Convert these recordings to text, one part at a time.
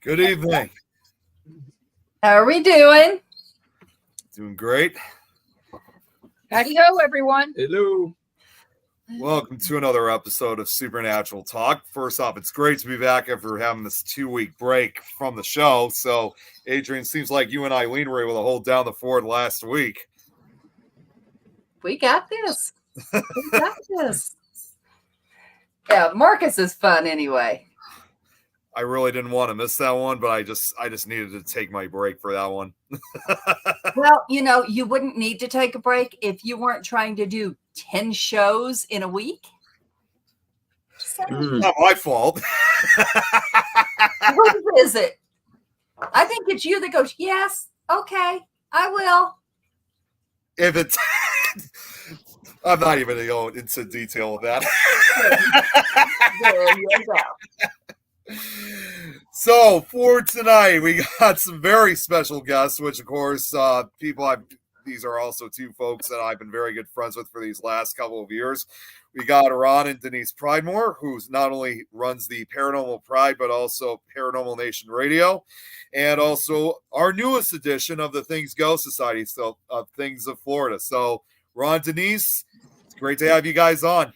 Good evening. How are we doing? Doing great. Howdy ho, everyone. Hello. Welcome to another episode of Supernatural Talk. First off, it's great to be back after having this 2-week break from the show. So, Adrian, seems like you and Eileen were able to hold down the fort last week. We got this. We got this. Yeah, Marcus is fun anyway. I really didn't want to miss that one, but I just needed to take my break for that one. Well, you wouldn't need to take a break if you weren't trying to do 10 shows in a week. So, Not my fault. who is it? I think it's you that goes, yes, okay, I will. If it's I'm not even going to go into detail of that. There you go. So for tonight, we got some very special guests, which of course, these are also two folks that I've been very good friends with for these last couple of years. We got Ron and Denise Pridemore, who's not only runs the Paranormal Pride, but also Paranormal Nation Radio, and also our newest edition of the Things Go Society, so of Things of Florida. So Ron, Denise, it's great to have you guys on.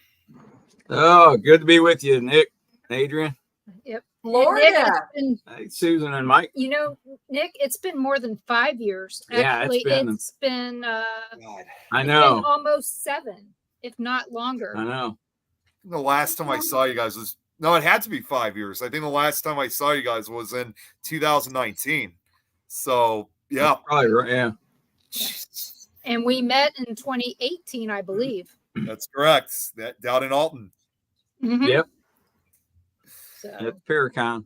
Oh, good to be with you, Nick, Adrian. Yep. Florida. Nick, Hey, Susan and Mike. Nick, it's been more than 5 years. Yeah, Actually, it's been God. I it's know. been almost 7, if not longer. I know. The last time I saw you guys it had to be 5 years. I think the last time I saw you guys was in 2019. So, yeah. That's probably right. Yeah. And we met in 2018, I believe. That's correct. That down in Alton. Mhm. Yep. So, At the Paracon.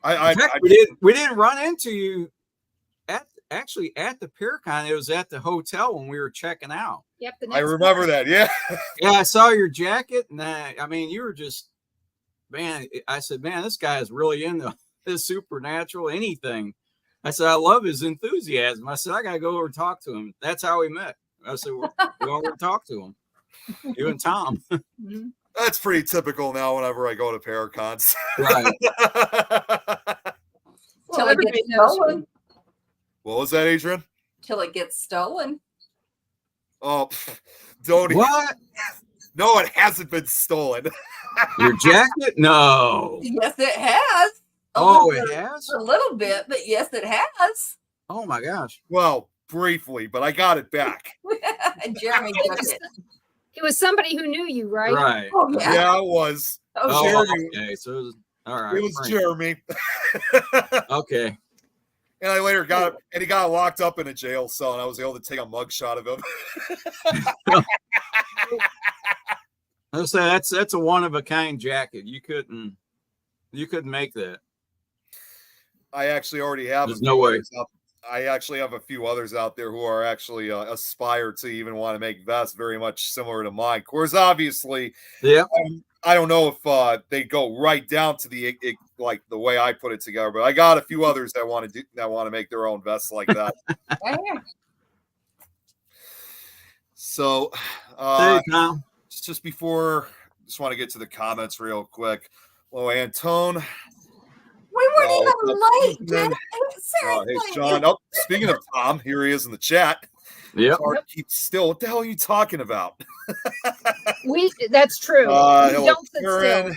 I In fact, we didn't run into you at the Paracon. It was at the hotel when we were checking out. yep. The I next remember one. that. Yeah. Yeah, I saw your jacket, and you were just, man. I said, man, this guy is really into this supernatural anything. I said, I love his enthusiasm. I said, I gotta go over and talk to him. That's how we met. I said, we'll go over and talk to him. You and Tom. Mhm. That's pretty typical now whenever I go to Paracons. Right. Till Well, it gets everybody knows stolen. What was that, Adrian? Till it gets stolen. Oh, don't even. What? No, it hasn't been stolen. Your jacket? No. Yes, it has. Oh, little it bit- has? A little bit, but yes, it has. Oh my gosh. Well, briefly, but I got it back. Jeremy took it. It was somebody who knew you, right? Right. Oh, yeah. Yeah, it was. Oh, Oh, Jeremy. okay. So it was, all right. It was right. Jeremy. Okay. And I later he got locked up in a jail cell, and I was able to take a mugshot of him. I'll say that's a one of a kind jacket. You couldn't make that. I actually already have. There's no way. I actually have a few others out there who are actually aspire to even want to make vests very much similar to mine. Of course, obviously, Yeah. I don't know if they go right down to the like the way I put it together, but I got a few others that want to make their own vests like that. Right here. So, Hey, Tom. just before, just want to get to the comments real quick. Well, Antone. We weren't Oh, even late, then- dude. Hey, Seriously. Sean. Oh, speaking of Tom, here he is in the chat. Yep. Hard to keep still. What the hell are you talking about? That's true. We Hello, don't sit Karen. still.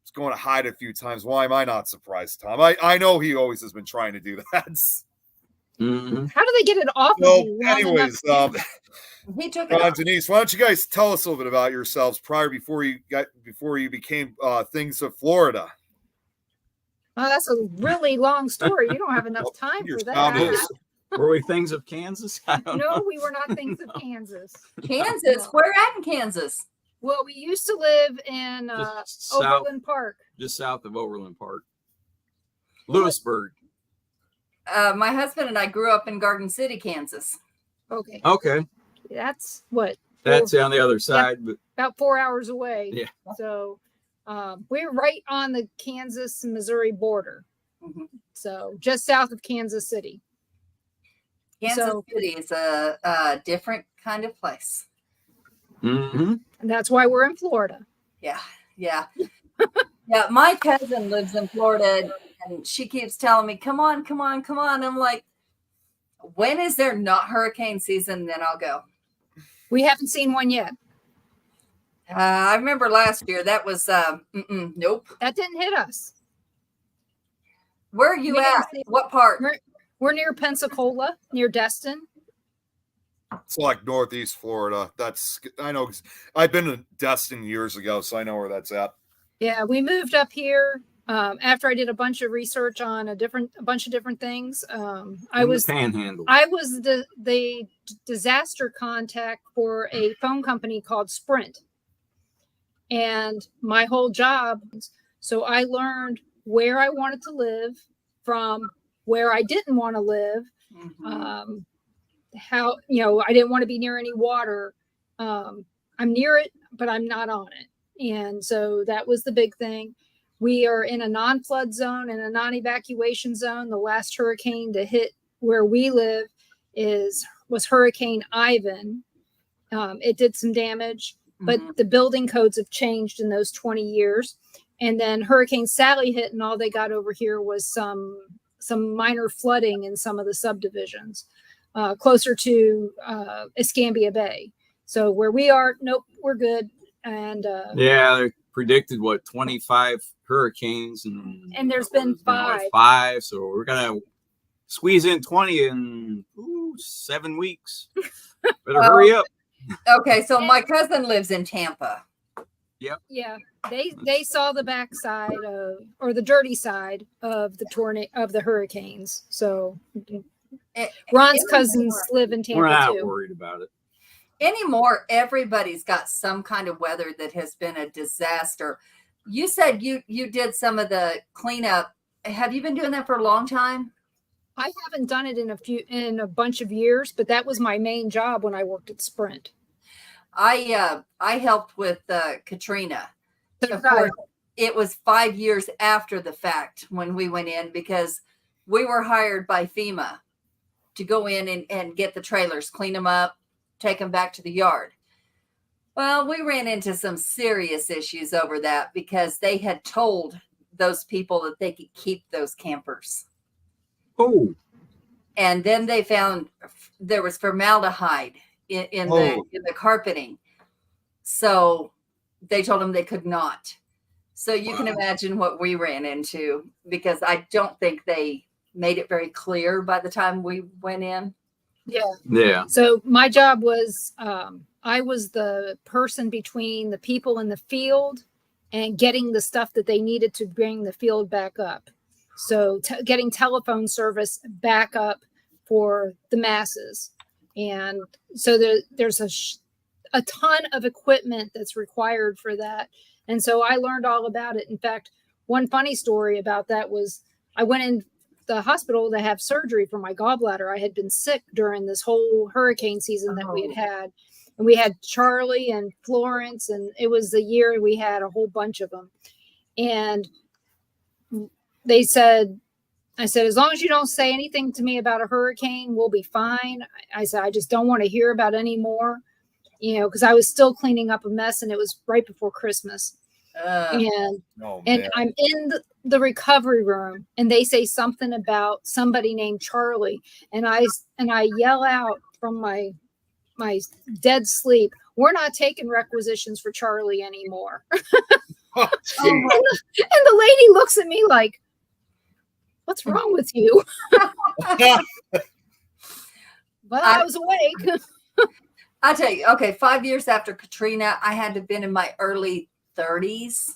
He's going to hide a few times. Why am I not surprised, Tom? I know he always has been trying to do that. Mhm. How do they get it off Well, of you? long anyways, enough to- He took it Ron, off. Denise, why don't you guys tell us a little bit about yourselves before you became Things of Florida? Oh, that's a really long story. You don't have enough time Your for sound that. is- Were we things of Kansas? I don't know. No, we were not things of Kansas. Kansas. Where at in Kansas? Well, we used to live in Just south, Overland Park. just south of Overland Park, Lewisburg. My husband and I grew up in Garden City, Kansas. Okay, Okay, that's what that's on the other side, but about 4 hours away. Yeah. So we're right on the Kansas-Missouri border. Mhm. So just south of Kansas City. Kansas So- City is a different kind of place. mhm. And that's why we're in Florida. Yeah. Yeah, my cousin lives in Florida and she keeps telling me, come on, come on, come on. I'm like, when is there not hurricane season? Then I'll go. We haven't seen one yet. I remember last year that was nope. That didn't hit us. Where are you We didn't at? see- What part? We're near Pensacola, near Destin. It's like Northeast Florida. I know. I've been to Destin years ago, so I know where that's at. Yeah, we moved up here after I did a bunch of research on a bunch of different things. I was Panhandle. I was the disaster contact for a phone company called Sprint, and my whole job. So I learned where I wanted to live from where I didn't want to live. Mhm. How I didn't want to be near any water. I'm near it, but I'm not on it, and so that was the big thing. We are in a non-flood zone and a non-evacuation zone. The last hurricane to hit where we live was Hurricane Ivan. It did some damage, but the building codes have changed in those 20 years. And then Hurricane Sally hit, and all they got over here was some minor flooding in some of the subdivisions closer to Escambia Bay. So where we are, nope, we're good. And yeah, they predicted 25 hurricanes, and there's been five. So we're gonna squeeze in 20 in 7 weeks. Better hurry up. Okay, so my cousin lives in Tampa. Yep. Yeah, they saw the backside or the dirty side of the hurricanes. So Ron's cousins live in Tampa We're not too. worried about it Anymore. Everybody's got some kind of weather that has been a disaster. You said you did some of the cleanup. Have you been doing that for a long time? I haven't done it in a bunch of years, but that was my main job when I worked at Sprint. I helped with Katrina. Of course, it was 5 years after the fact when we went in because we were hired by FEMA to go in and get the trailers, clean them up, take them back to the yard. Well, we ran into some serious issues over that because they had told those people that they could keep those campers. Oh. And then they found there was formaldehyde in the carpeting. So they told them they could not. So you can imagine what we ran into because I don't think they made it very clear by the time we went in. Yeah. So my job was I was the person between the people in the field and getting the stuff that they needed to bring the field back up. So getting telephone service back up for the masses. And so there's a ton of equipment that's required for that. And so I learned all about it. In fact, one funny story about that was I went in the hospital to have surgery for my gallbladder. I had been sick during this whole hurricane season that we had. And we had Charlie and Florence, and it was the year we had a whole bunch of them. And I said, as long as you don't say anything to me about a hurricane, we'll be fine. I said, I just don't want to hear about any more, because I was still cleaning up a mess and it was right before Christmas. And I'm in the recovery room and they say something about somebody named Charlie. And I yell out from my dead sleep, we're not taking requisitions for Charlie anymore. And the lady looks at me like, what's wrong with you? Well, I was awake. I'll tell you, okay, 5 years after Katrina, I had to have been in my early 30s.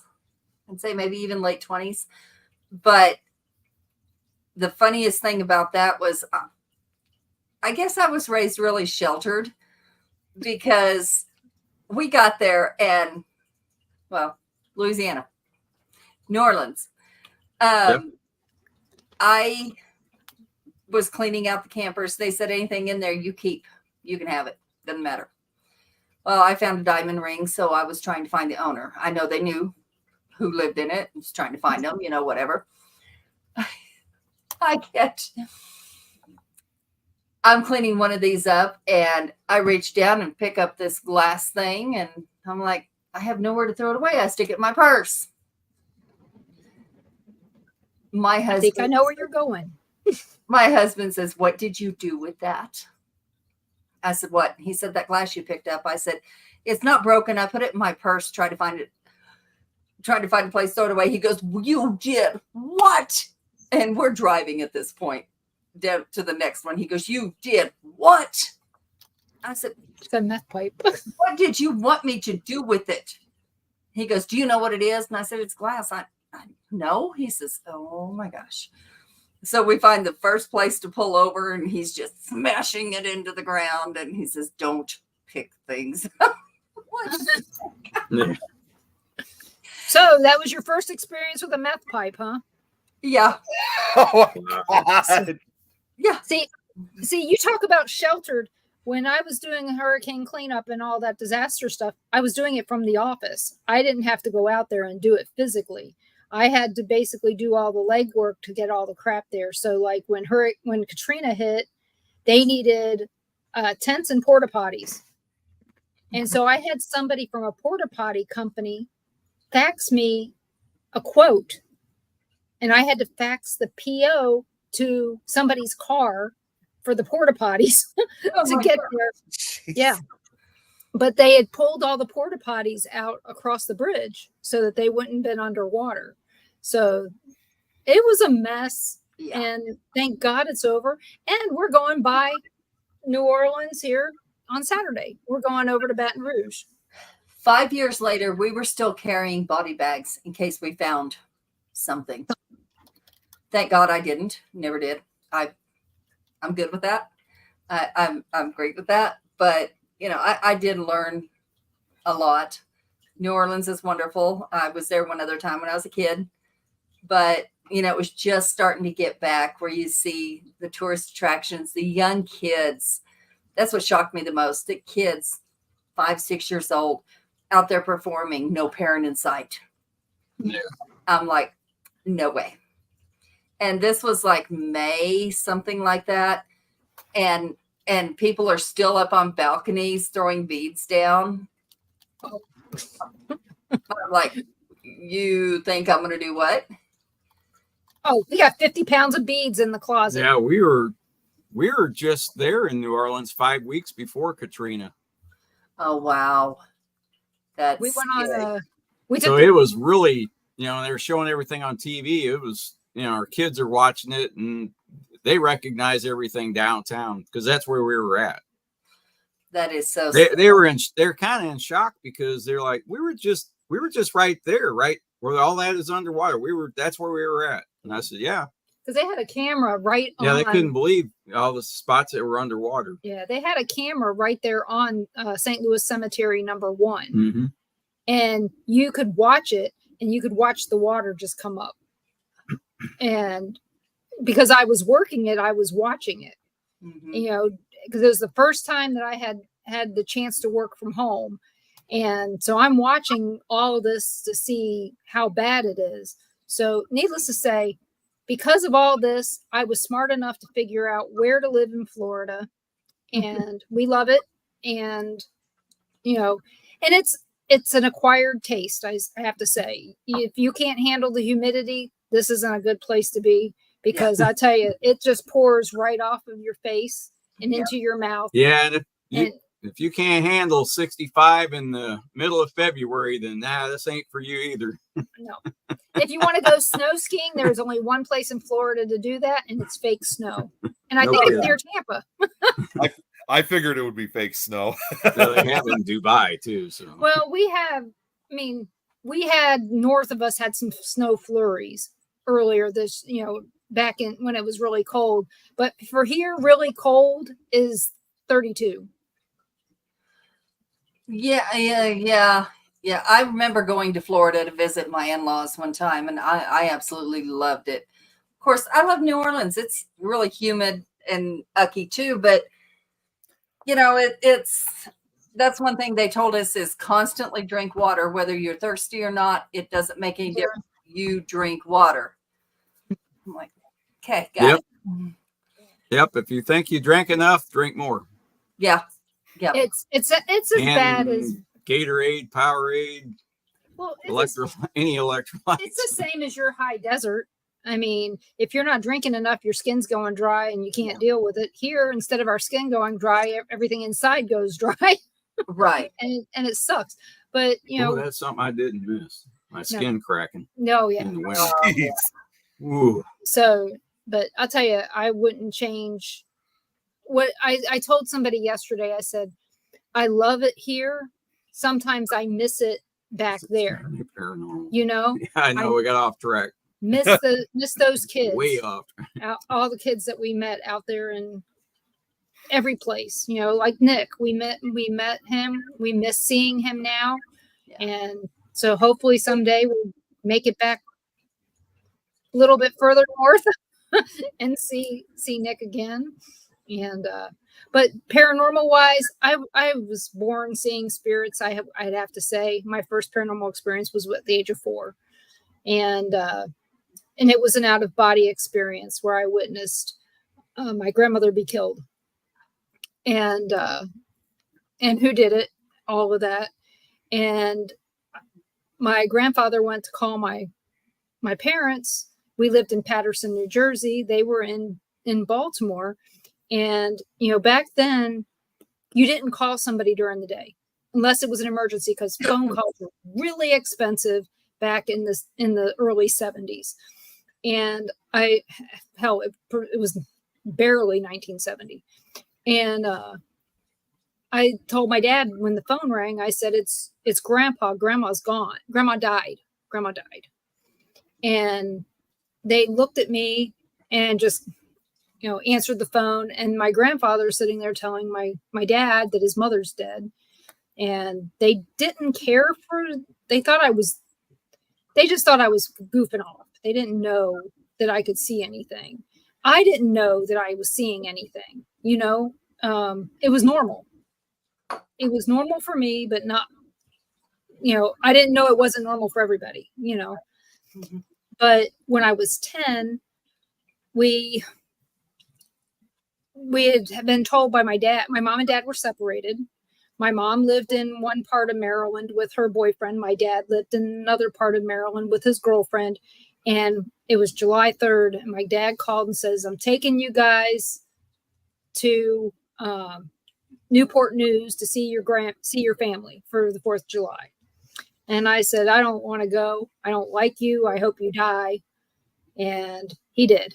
I'd say maybe even late 20s. But the funniest thing about that was, I guess I was raised really sheltered because we got there and, well, Louisiana, New Orleans. Yep. I was cleaning out the campers. They said anything in there you keep, you can have it. Doesn't matter. Well, I found a diamond ring, so I was trying to find the owner. I know they knew who lived in it. I was trying to find them, whatever. I'm cleaning one of these up, and I reach down and pick up this glass thing, and I'm like, I have nowhere to throw it away. I stick it in my purse. My I husband, think I know where you're going. my husband says, "What did you do with that?" I said, "What?" He said, "That glass you picked up." I said, "It's not broken. I put it in my purse, tried to find a place to throw it away." He goes, "You did what?" And we're driving at this point down to the next one. He goes, "You did what?" I said, It's a meth pipe. "What did you want me to do with it?" He goes, "Do you know what it is?" And I said, "It's glass." I no. He says, "Oh my gosh." So we find the first place to pull over, and he's just smashing it into the ground. And he says, "Don't pick things." What? Yeah. So that was your first experience with a meth pipe, huh? Yeah. Oh my God. Yeah. See, you talk about sheltered. When I was doing hurricane cleanup and all that disaster stuff, I was doing it from the office. I didn't have to go out there and do it physically. I had to basically do all the legwork to get all the crap there. So, like when Katrina hit, they needed tents and porta potties, and so I had somebody from a porta potty company fax me a quote, and I had to fax the PO to somebody's car for the porta potties to get there. Yeah. But they had pulled all the porta potties out across the bridge so that they wouldn't been underwater. So it was a mess. Yeah. And thank God it's over. And we're going by New Orleans here on Saturday. We're going over to Baton Rouge. 5 years later, we were still carrying body bags in case we found something. Thank God I didn't. Never did. I'm good with that. I'm great with that. But you know, I did learn a lot. New Orleans is wonderful. I was there one other time when I was a kid, but you know, it was just starting to get back where you see the tourist attractions, the young kids. That's what shocked me the most. The kids, 5, 6 years old, out there performing, no parent in sight. Yeah. I'm like, no way. And this was like May, something like that. And people are still up on balconies throwing beads down. I'm like, you think I'm going to do what? Oh, we got 50 pounds of beads in the closet. Yeah, we were just there in New Orleans 5 weeks before Katrina. Oh, wow. That's We went on scary. So it was really, you know, they were showing everything on TV. It was, you know, our kids are watching it and they recognize everything downtown because that's where we were at. That is so they're kind of in shock because they're like, we were just right there, right where all that is underwater. That's where we were at. And I said, yeah. Because they had a camera right on. Yeah, they couldn't believe all the spots that were underwater. Yeah, they had a camera right there on St. Louis Cemetery number 1. Mm-hmm. And you could watch it and you could watch the water just come up. And because I was working it, I was watching it, you know, because it was the first time that I had the chance to work from home. And so I'm watching all of this to see how bad it is. So needless to say, because of all this, I was smart enough to figure out where to live in Florida, and we love it. And, you know, and it's an acquired taste. I have to say, if you can't handle the humidity, this isn't a good place to be, because I tell you, it just pours right off of your face and into your mouth. Yeah. And if you can't handle 65 in the middle of February, then this ain't for you either. No. If you want to go snow skiing, there's only one place in Florida to do that, and it's fake snow. And I think it's near Tampa. I figured it would be fake snow. So they have it in Dubai too. So well, we had north of us had some snow flurries earlier this, you know, back in when it was really cold. But for here, really cold is 32. Yeah. I remember going to Florida to visit my in-laws one time, and I absolutely loved it. Of course, I love New Orleans. It's really humid and ucky too, but you know, that's one thing they told us is constantly drink water, whether you're thirsty or not. It doesn't make any difference. You drink water. I'm like, okay, got it. Yep. If you think you drank enough, drink more. Yeah. It's as bad as Gatorade, Powerade. Well, any electrolytes. It's the same as your high desert. I mean, if you're not drinking enough, your skin's going dry and you can't deal with it. Here, instead of our skin going dry, everything inside goes dry. Right. and it sucks. But you know, that's something I didn't miss. My skin cracking no, yeah. in the winter. Jeez. Ooh. So, but I'll tell you, I wouldn't change what I told somebody yesterday. I said, I love it here. Sometimes I miss it back there. Paranormal. You know? Yeah, I know we got off track. Miss those kids. Way off. All the kids that we met out there in every place. You know, like Nick. We met him. We miss seeing him now. Yeah. And so hopefully someday we'll make it back a little bit further north and see Nick again. And but paranormal wise, I was born seeing spirits. I'd have to say my first paranormal experience was at the age of 4, and it was an out of body experience where I witnessed my grandmother be killed, and who did it, all of that, and my grandfather went to call my parents. We lived in Paterson, New Jersey. They were in Baltimore. And, you know, back then you didn't call somebody during the day unless it was an emergency, because phone calls were really expensive back in the early 70s. And it was barely 1970. And I told my dad when the phone rang, I said, it's Grandpa. Grandma's gone. Grandma died. And they looked at me and just, you know, answered the phone. And my grandfather sitting there telling my dad that his mother's dead. And they didn't care they just thought I was goofing off. They didn't know that I could see anything. I didn't know that I was seeing anything, you know. It was normal. It was normal for me, but not, you know, I didn't know it wasn't normal for everybody, you know. Mm-hmm. But when I was 10, we had been told by my mom and dad were separated. My mom lived in one part of Maryland with her boyfriend. My dad lived in another part of Maryland with his girlfriend. And it was July 3rd. And my dad called and says, I'm taking you guys to Newport News to see your family for the 4th of July. And I said, I don't want to go. I don't like you. I hope you die. And he did.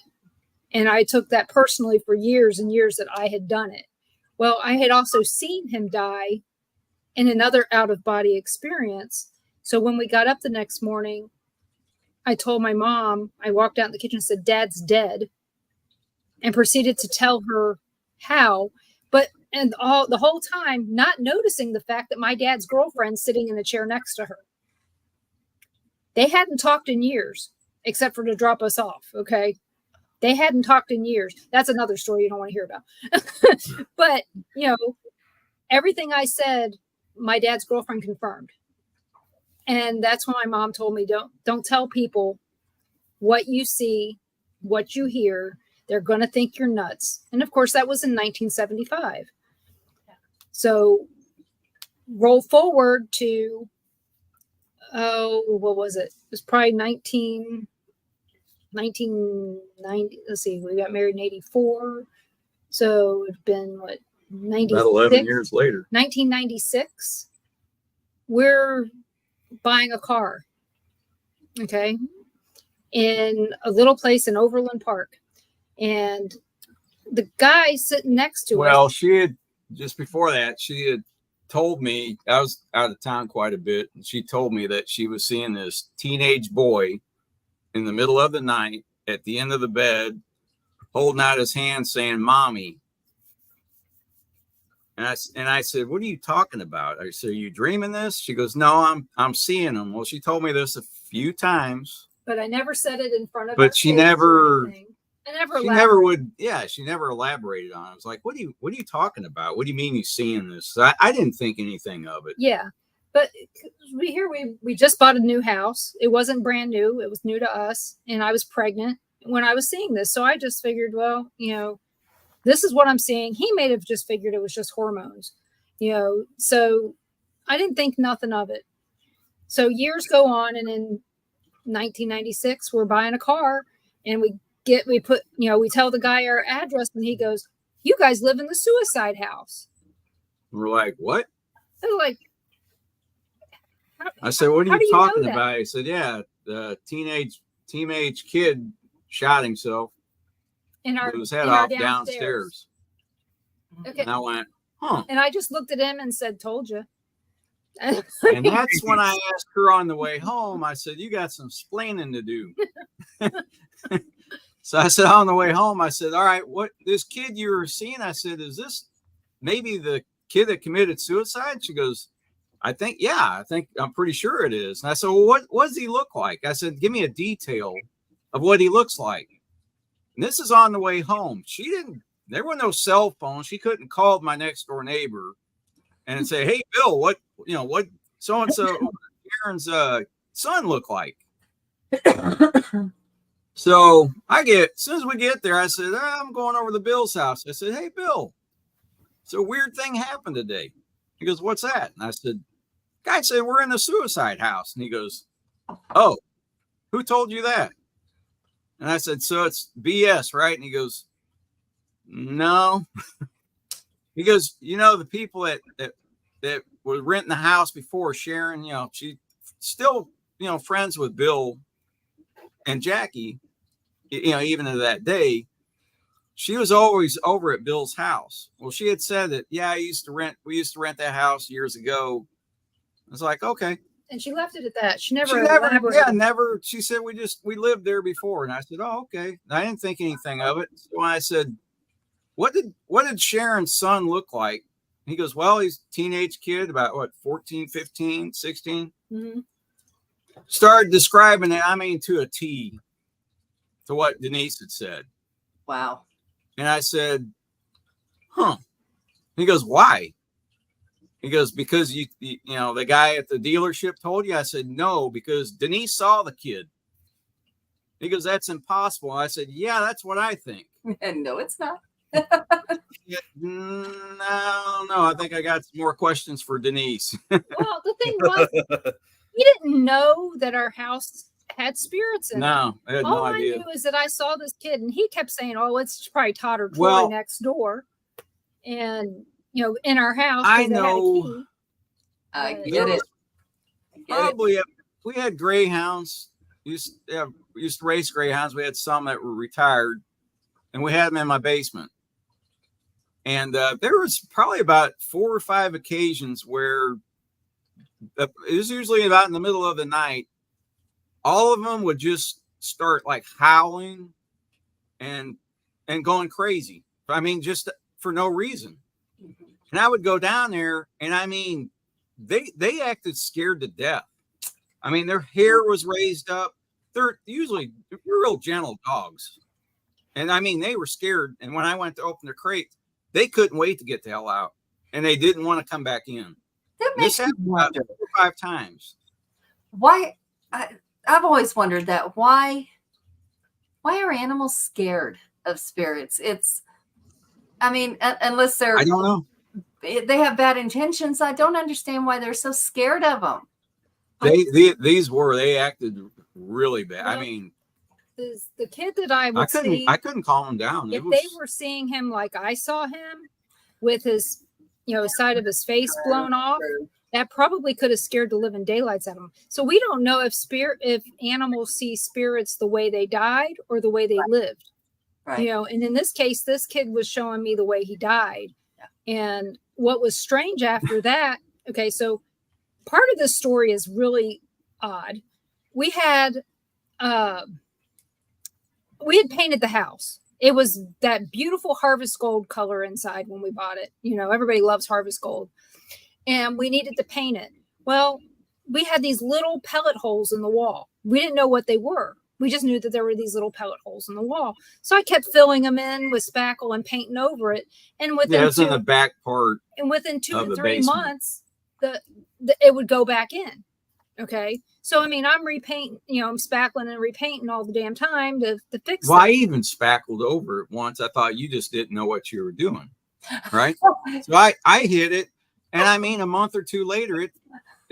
And I took that personally for years and years that I had done it. Well, I had also seen him die in another out-of-body experience. So when we got up the next morning, I told my mom, I walked out in the kitchen and said, Dad's dead, and proceeded to tell her how. And the whole time, not noticing the fact that my dad's girlfriend's sitting in the chair next to her. They hadn't talked in years, except for to drop us off, okay? They hadn't talked in years. That's another story you don't want to hear about. But, you know, everything I said, my dad's girlfriend confirmed. And that's when my mom told me, don't tell people what you see, what you hear. They're going to think you're nuts. And of course, that was in 1975. So roll forward to, what was it? It was probably 1990. Let's see, we got married in 84. So it's been what, 96? About 11 years later. 1996. We're buying a car. Okay. In a little place in Overland Park. And the guy sitting next to us. Well, she had, just before that, she had told me, I was out of town quite a bit, and she told me that she was seeing this teenage boy in the middle of the night at the end of the bed, holding out his hand saying, Mommy. And I said, what are you talking about? I said, are you dreaming this? She goes, no, I'm seeing him. Well, she told me this a few times. But I never said it in front of But she never she never elaborated on it. I was like, what are you talking about? What do you mean you seeing this? I didn't think anything of it. Yeah. But we just bought a new house. It wasn't brand new. It was new to us. And I was pregnant when I was seeing this. So I just figured, well, you know, this is what I'm seeing. He may have just figured it was just hormones, you know. So I didn't think nothing of it. So years go on. And in 1996, we're buying a car. And we tell the guy our address, and he goes, "You guys live in the suicide house." We're like, what? They're like, I said, what are how do you you know talking that? about? He said, yeah, the teenage kid shot himself. Blew his head off downstairs. Okay. And I went, huh. And I just looked at him and said, "Told you." And that's when I asked her on the way home, I said, you got some splaining to do. So I said, on the way home, I said, all right, what this kid you were seeing? I said, is this maybe the kid that committed suicide? She goes, I'm pretty sure it is. And I said, well, what does he look like? I said, give me a detail of what he looks like. And this is on the way home. There were no cell phones. She couldn't call my next door neighbor and say, hey, Bill, what so-and-so Aaron's son look like? So as soon as we get there, I said, I'm going over to Bill's house. I said, hey, Bill, so a weird thing happened today. He goes, what's that? And I said, guy said, we're in a suicide house. And he goes, oh, who told you that? And I said, so it's BS, right? And he goes, no. He goes, the people that were renting the house before, Sharon, she still, friends with Bill and Jackie, even to that day, she was always over at Bill's house. Well, she had said that, we used to rent that house years ago. I was like, okay. And she left it at that. She never. She said, we lived there before. And I said, oh, okay. And I didn't think anything of it. So I said, what did Sharon's son look like? He goes, well, he's a teenage kid, about 14, 15, 16. Mm-hmm. Started describing it, to a T, to what Denise had said. Wow. And I said, huh. He goes, why? He goes, because the guy at the dealership told you? I said, no, because Denise saw the kid. He goes, that's impossible. I said, yeah, that's what I think. And no, it's not. No, I think I got some more questions for Denise. Well, the thing was, he didn't know that our house had spirits in it. No, I had no idea. All I knew is that I saw this kid, and he kept saying, oh, it's probably Todd or Troy next door. And, in our house. I know. I get it. Probably, we had greyhounds. We used to race greyhounds. We had some that were retired, and we had them in my basement. And there was probably about 4 or 5 occasions where it was usually about in the middle of the night. All of them would just start like howling and going crazy. Just for no reason. And I would go down there, and they acted scared to death. Their hair was raised up. They're usually real gentle dogs. And they were scared. And when I went to open their crate, they couldn't wait to get the hell out, and they didn't want to come back in. That makes me wonder. 4 or 5 times. Why? I've always wondered that. Why are animals scared of spirits? Unless they're, I don't know. They have bad intentions. I don't understand why they're so scared of them. They acted really bad. Well, the kid that I couldn't calm him down. If they were seeing him like I saw him, with his, side of his face blown off, that probably could have scared the living daylights out of him. So we don't know if animals see spirits the way they died or the way they lived. Right. And in this case, this kid was showing me the way he died. Yeah. And what was strange after that, okay, so part of this story is really odd. We had painted the house. It was that beautiful harvest gold color inside when we bought it. Everybody loves harvest gold. And we needed to paint it. Well, we had these little pellet holes in the wall. We didn't know what they were. We just knew that there were these little pellet holes in the wall. So I kept filling them in with spackle and painting over it. And within in the back part. And within 2 to 3 months, it would go back in. Okay. So, I'm repainting, I'm spackling and repainting all the damn time to fix it. Well, I even spackled over it once. I thought you just didn't know what you were doing. Right. So I hit it. And a month or 2 later,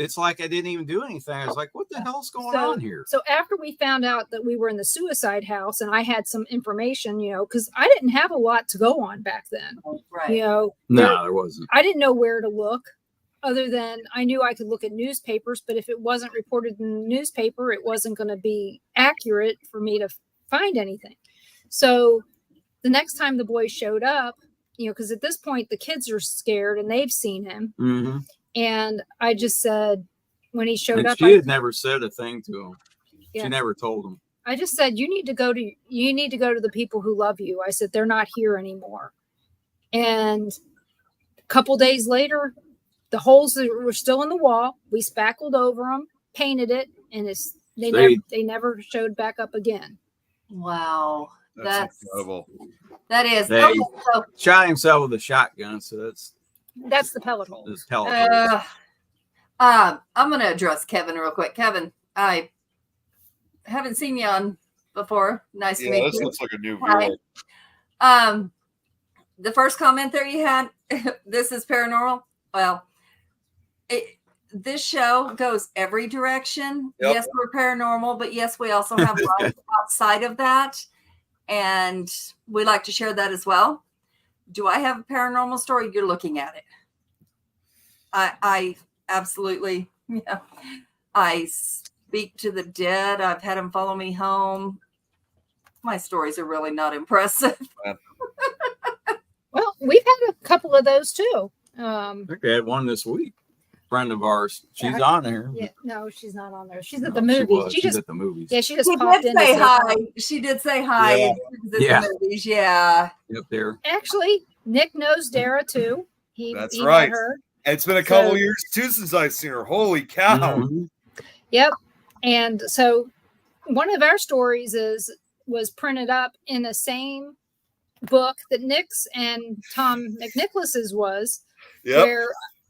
it's like I didn't even do anything. I was like, what the hell's going on here? So after we found out that we were in the suicide house and I had some information, because I didn't have a lot to go on back then. Right. No, there wasn't. I didn't know where to look other than I knew I could look at newspapers, but if it wasn't reported in the newspaper, it wasn't going to be accurate for me to find anything. So the next time the boy showed up, because at this point the kids are scared and they've seen him. Mm-hmm. And I just said, when he showed up, she had never said a thing to him. Yeah. She never told him. I just said, you need to go to the people who love you. I said, they're not here anymore. And a couple days later, the holes that were still in the wall, we spackled over them, painted it, and they never showed back up again. Wow. That's incredible. That is. They Okay, so shot himself with a shotgun, so that's the pellet hole. I'm going to address Kevin real quick. Kevin, I haven't seen you on before. Nice to meet you. This looks like a new viewer. The first comment there you had, this is paranormal. Well, this show goes every direction. Yep. Yes, we're paranormal, but yes, we also have life outside of that. And we like to share that as well. Do I have a paranormal story? You're looking at it. I absolutely, I speak to the dead. I've had them follow me home. My stories are really not impressive. Well, we've had a couple of those too. I think I had one this week. Friend of ours. She's on there. Yeah, no, she's not on there. She's at the movies. She's at the movies. Yeah, she just She popped did in. say hi. She did say hi. Yeah. At the movies. Yeah. Up there. Actually, Nick knows Dara too. That's he right. met her. It's been a couple years too since I've seen her. Holy cow. Mm-hmm. Yep. And so one of our stories was printed up in the same book that Nick's and Tom McNicholas's was, where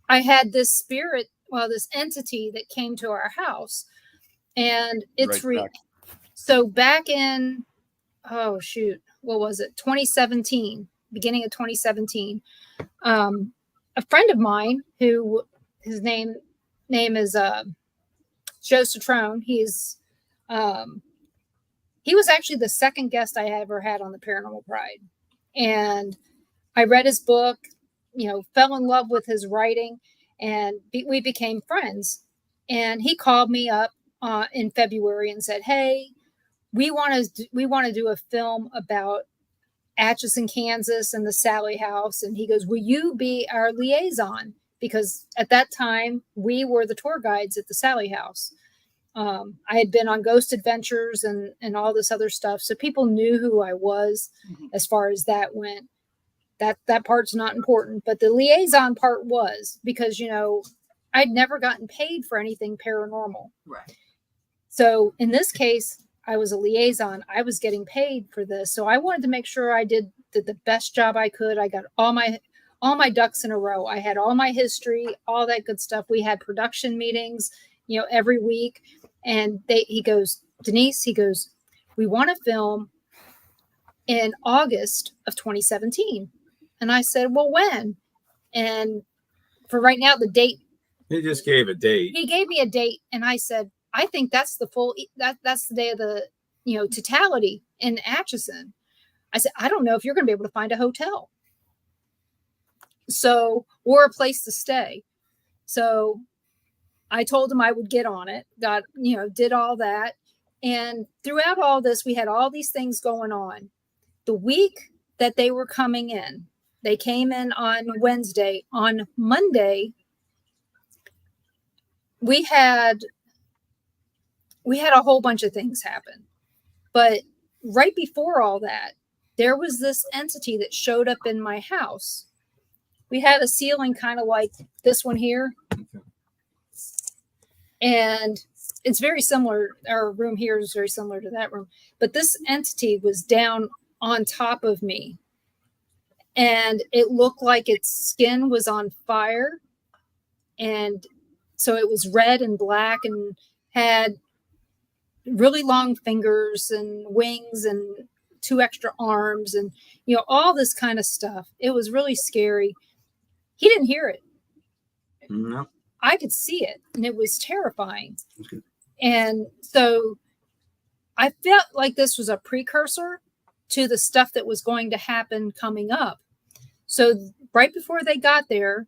I had this spirit, this entity that came to our house. And it's so back in, what was it? 2017, beginning of 2017. A friend of mine who his name is Joe Citrone. He was actually the second guest I ever had on the Paranormal Pride. And I read his book, fell in love with his writing, and we became friends. And he called me up in February and said, "Hey, we want to do a film about Atchison, Kansas, and the Sally House." And he goes, "Will you be our liaison?" Because at that time we were the tour guides at the Sally House. I had been on Ghost Adventures and all this other stuff, so people knew who I was. As far as that went, that part's not important, but the liaison part was, because I'd never gotten paid for anything paranormal. Right. So in this case, I was a liaison. I was getting paid for this, so I wanted to make sure I did the best job I could. I got all my ducks in a row. I had all my history, all that good stuff. We had production meetings, every week. And he goes, "Denise," he goes, "we want to film in August of 2017. And I said, "Well, when?" And for right now, the date. He just gave a date. He gave me a date. And I said, "I think that's the that's the day of the, totality in Atchison." I said, "I don't know if you're going to be able to find a hotel. So, or a place to stay." So I told him I would get on it, did all that. And throughout all this, we had all these things going on. The week that they were coming in, they came in on Wednesday. On Monday, we had a whole bunch of things happen. But right before all that, there was this entity that showed up in my house. We had a ceiling kind of like this one here. And it's very similar. Our room here is very similar to that room. But this entity was down on top of me. And it looked like its skin was on fire. And so it was red and black and had really long fingers and wings and 2 extra arms and, all this kind of stuff. It was really scary. He didn't hear it. No. I could see it, and it was terrifying. And so I felt like this was a precursor to the stuff that was going to happen coming up. So right before they got there,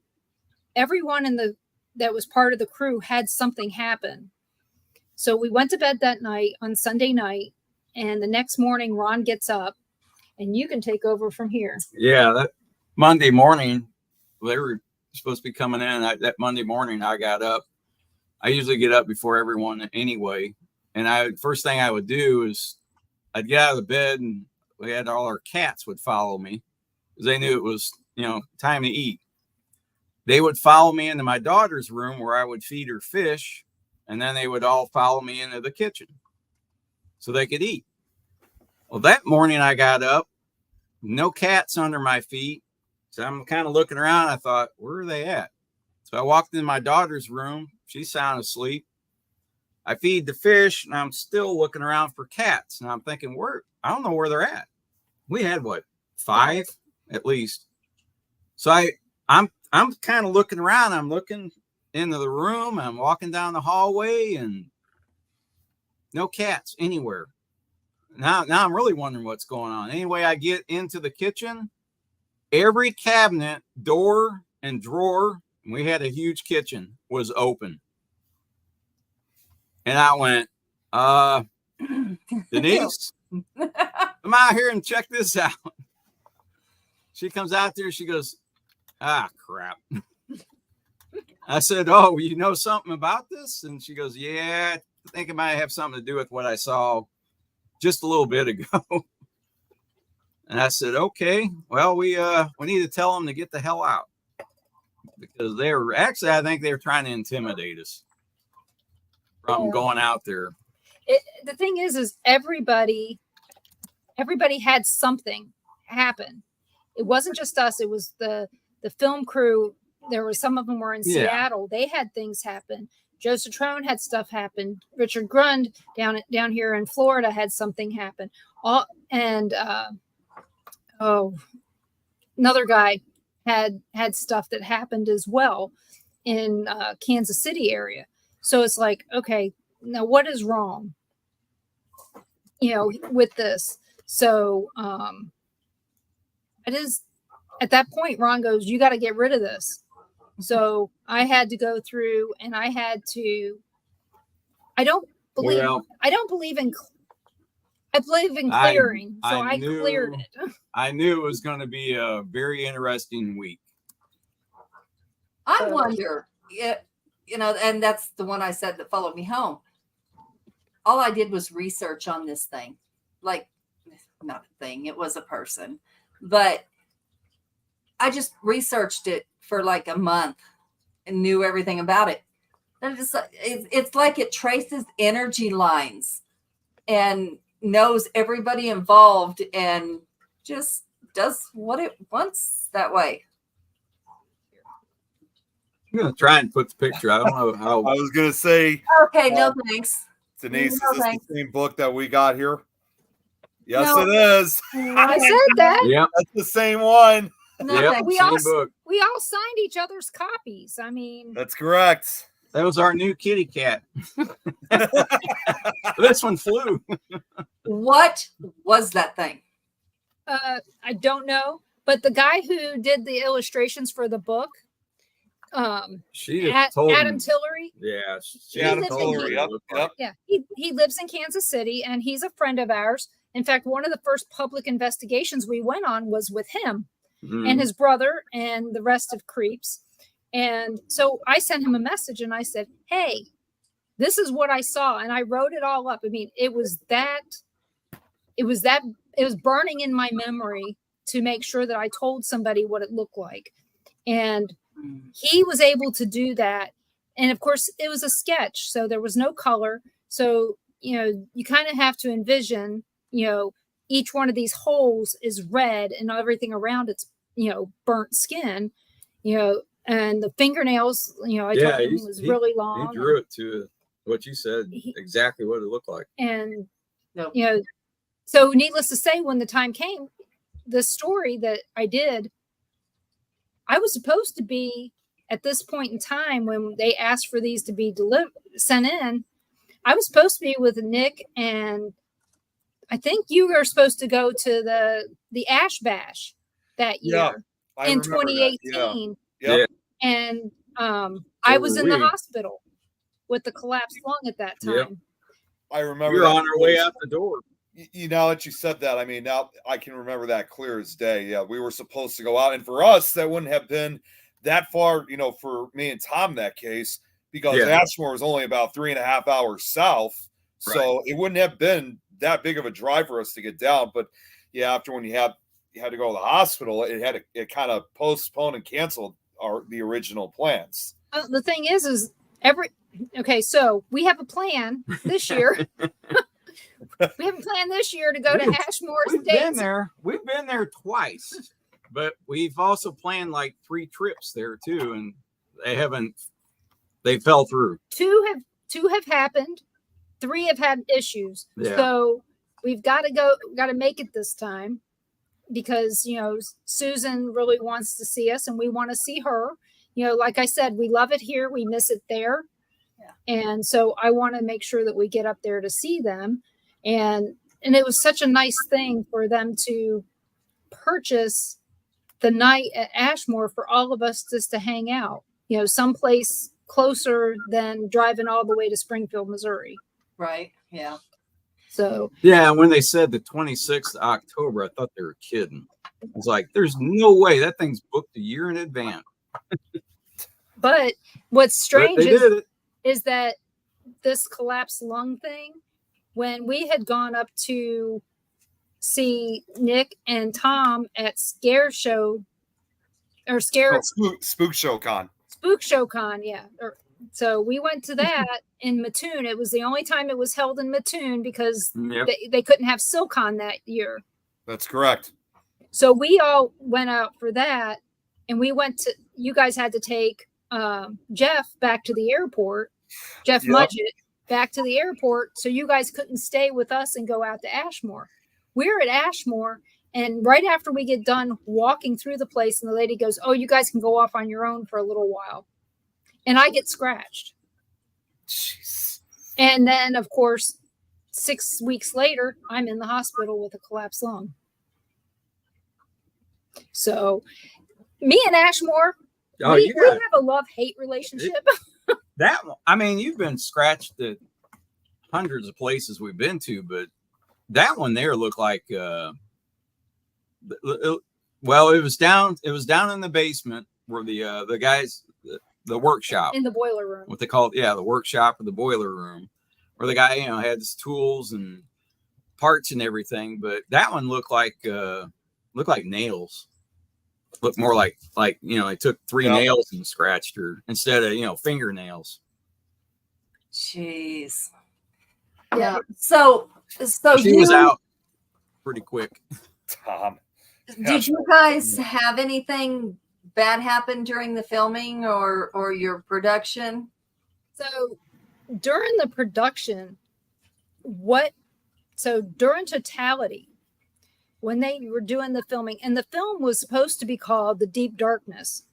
everyone that was part of the crew had something happen. So we went to bed that night on Sunday night, and the next morning Ron gets up, and you can take over from here. Yeah, that Monday morning, they were supposed to be coming in. That Monday morning, I got up. I usually get up before everyone anyway. And first thing I would do is I'd get out of the bed, and we had all our cats would follow me because they knew it was, time to eat. They would follow me into my daughter's room where I would feed her fish, and then they would all follow me into the kitchen so they could eat. Well, that morning I got up, no cats under my feet. So I'm kind of looking around. I thought, where are they at? So I walked in my daughter's room. She's sound asleep. I feed the fish, and I'm still looking around for cats. And I'm thinking, I don't know where they're at. We had 5 at least. So I'm kind of looking around. I'm looking into the room. I'm walking down the hallway, and no cats anywhere. Now I'm really wondering what's going on. Anyway, I get into the kitchen. Every cabinet, door, and drawer, and we had a huge kitchen, was open. And I went, Denise, come out here and check this out. She comes out there. She goes, crap. I said, oh, you know something about this? And she goes, yeah, I think it might have something to do with what I saw just a little bit ago. And I said, okay, well, we need to tell them to get the hell out, because I think they were trying to intimidate us from going out there. The thing is everybody had something happen. It wasn't just us. It was the film crew. There were some of them were in Seattle. They had things happen. Joe Citrone had stuff happen. Richard Grund down here in Florida had something happen. Another guy had stuff that happened as well in Kansas City area. So it's like, okay, now what is wrong, with this? So it is at that point, Ron goes, you got to get rid of this. So I had to go through, and I believe in clearing. I cleared it. I knew it was going to be a very interesting week. I wonder, and that's the one I said that followed me home. All I did was research on this thing. Like, not a thing, it was a person. But I just researched it for like a month and knew everything about it. And it's like it traces energy lines and knows everybody involved and just does what it wants that way. I'm going to try and put the picture. I don't know how. I was going to say. Okay, no thanks. Denise, No, is this thanks. the same book that we got here? Yes, No. it is. I said that. Yep. That's the same one. No, Yep. thanks. We Same all book. we all signed each other's copies. I mean, That's correct. That was our new kitty cat. This one flew. What was that thing? I don't know, but the guy who did the illustrations for the book, She just told Adam him. Tillery. Yeah, she Adam just told Tillery, her. yep. Yeah, he lives in Kansas City, and he's a friend of ours. In fact, one of the first public investigations we went on was with him and his brother and the rest of Creeps. And so I sent him a message, and I said, hey, this is what I saw. And I wrote it all up. I mean, it was burning in my memory to make sure that I told somebody what it looked like. And he was able to do that. And of course, it was a sketch, so there was no color. So, you kind of have to envision, each one of these holes is red and everything around it's, burnt skin, and the fingernails, I told him was really long. He drew it to what you said, exactly what it looked like. And, so needless to say, when the time came, the story that I did, I was supposed to be at this point in time, when they asked for these to be sent in, I was supposed to be with Nick, and I think you were supposed to go to the Ash Bash that year in 2018. Yeah. And I was in the hospital with the collapsed lung at that time. Yep. I remember. You're on our way out the door. You know that you said that. I mean, now I can remember that clear as day. Yeah, we were supposed to go out, and for us, that wouldn't have been that far. You know, for me and Tom, in that case, because Ashmore was only about 3.5 hours south, so it wouldn't have been that big of a drive for us to get down. But yeah, after when you had to go to the hospital, it kind of postponed and canceled the original plans. The thing is so we have a plan this year. We have a plan this year to go to Ashmore State. We've been there twice, but we've also planned like 3 trips there too, and they fell through. Two have happened. 3 have had issues. Yeah. So we've got to make it this time, because Susan really wants to see us and we want to see her. Like I said, we love it here, we miss it there. Yeah. And so I want to make sure that we get up there to see them. And it was such a nice thing for them to purchase the night at Ashmore for all of us just to hang out, someplace closer than driving all the way to Springfield, Missouri. Right. Yeah. So yeah, when they said the 26th of October, I thought they were kidding. I was like, there's no way, that thing's booked a year in advance. But what's strange is that this collapsed lung thing, when we had gone up to see Nick and Tom at Spook Show Con, yeah. So we went to that in Mattoon. It was the only time it was held in Mattoon, because they couldn't have SilCon that year. That's correct. So we all went out for that, and you guys had to take Jeff back to the airport, Jeff Mudgett back to the airport, so you guys couldn't stay with us and go out to Ashmore. We're at Ashmore, and right after we get done walking through the place, and the lady goes, "Oh, you guys can go off on your own for a little while." And I get scratched. Jeez. And then, of course, 6 weeks later, I'm in the hospital with a collapsed lung. So me and Ashmore, we have a love-hate relationship. That one, I mean, you've been scratched at hundreds of places we've been to, but that one there looked like it was down in the basement where the guys, the workshop, in the boiler room, what they call it, the workshop or the boiler room, where the guy had his tools and parts and everything. But that one looked like nails. Looked more like they took 3 nails and scratched her instead of fingernails. Jeez. Yeah. So she was out pretty quick. Tom, did you guys have anything bad happen during the filming or your production? So during the production, during totality, when they were doing the filming, and the film was supposed to be called The Deep Darkness.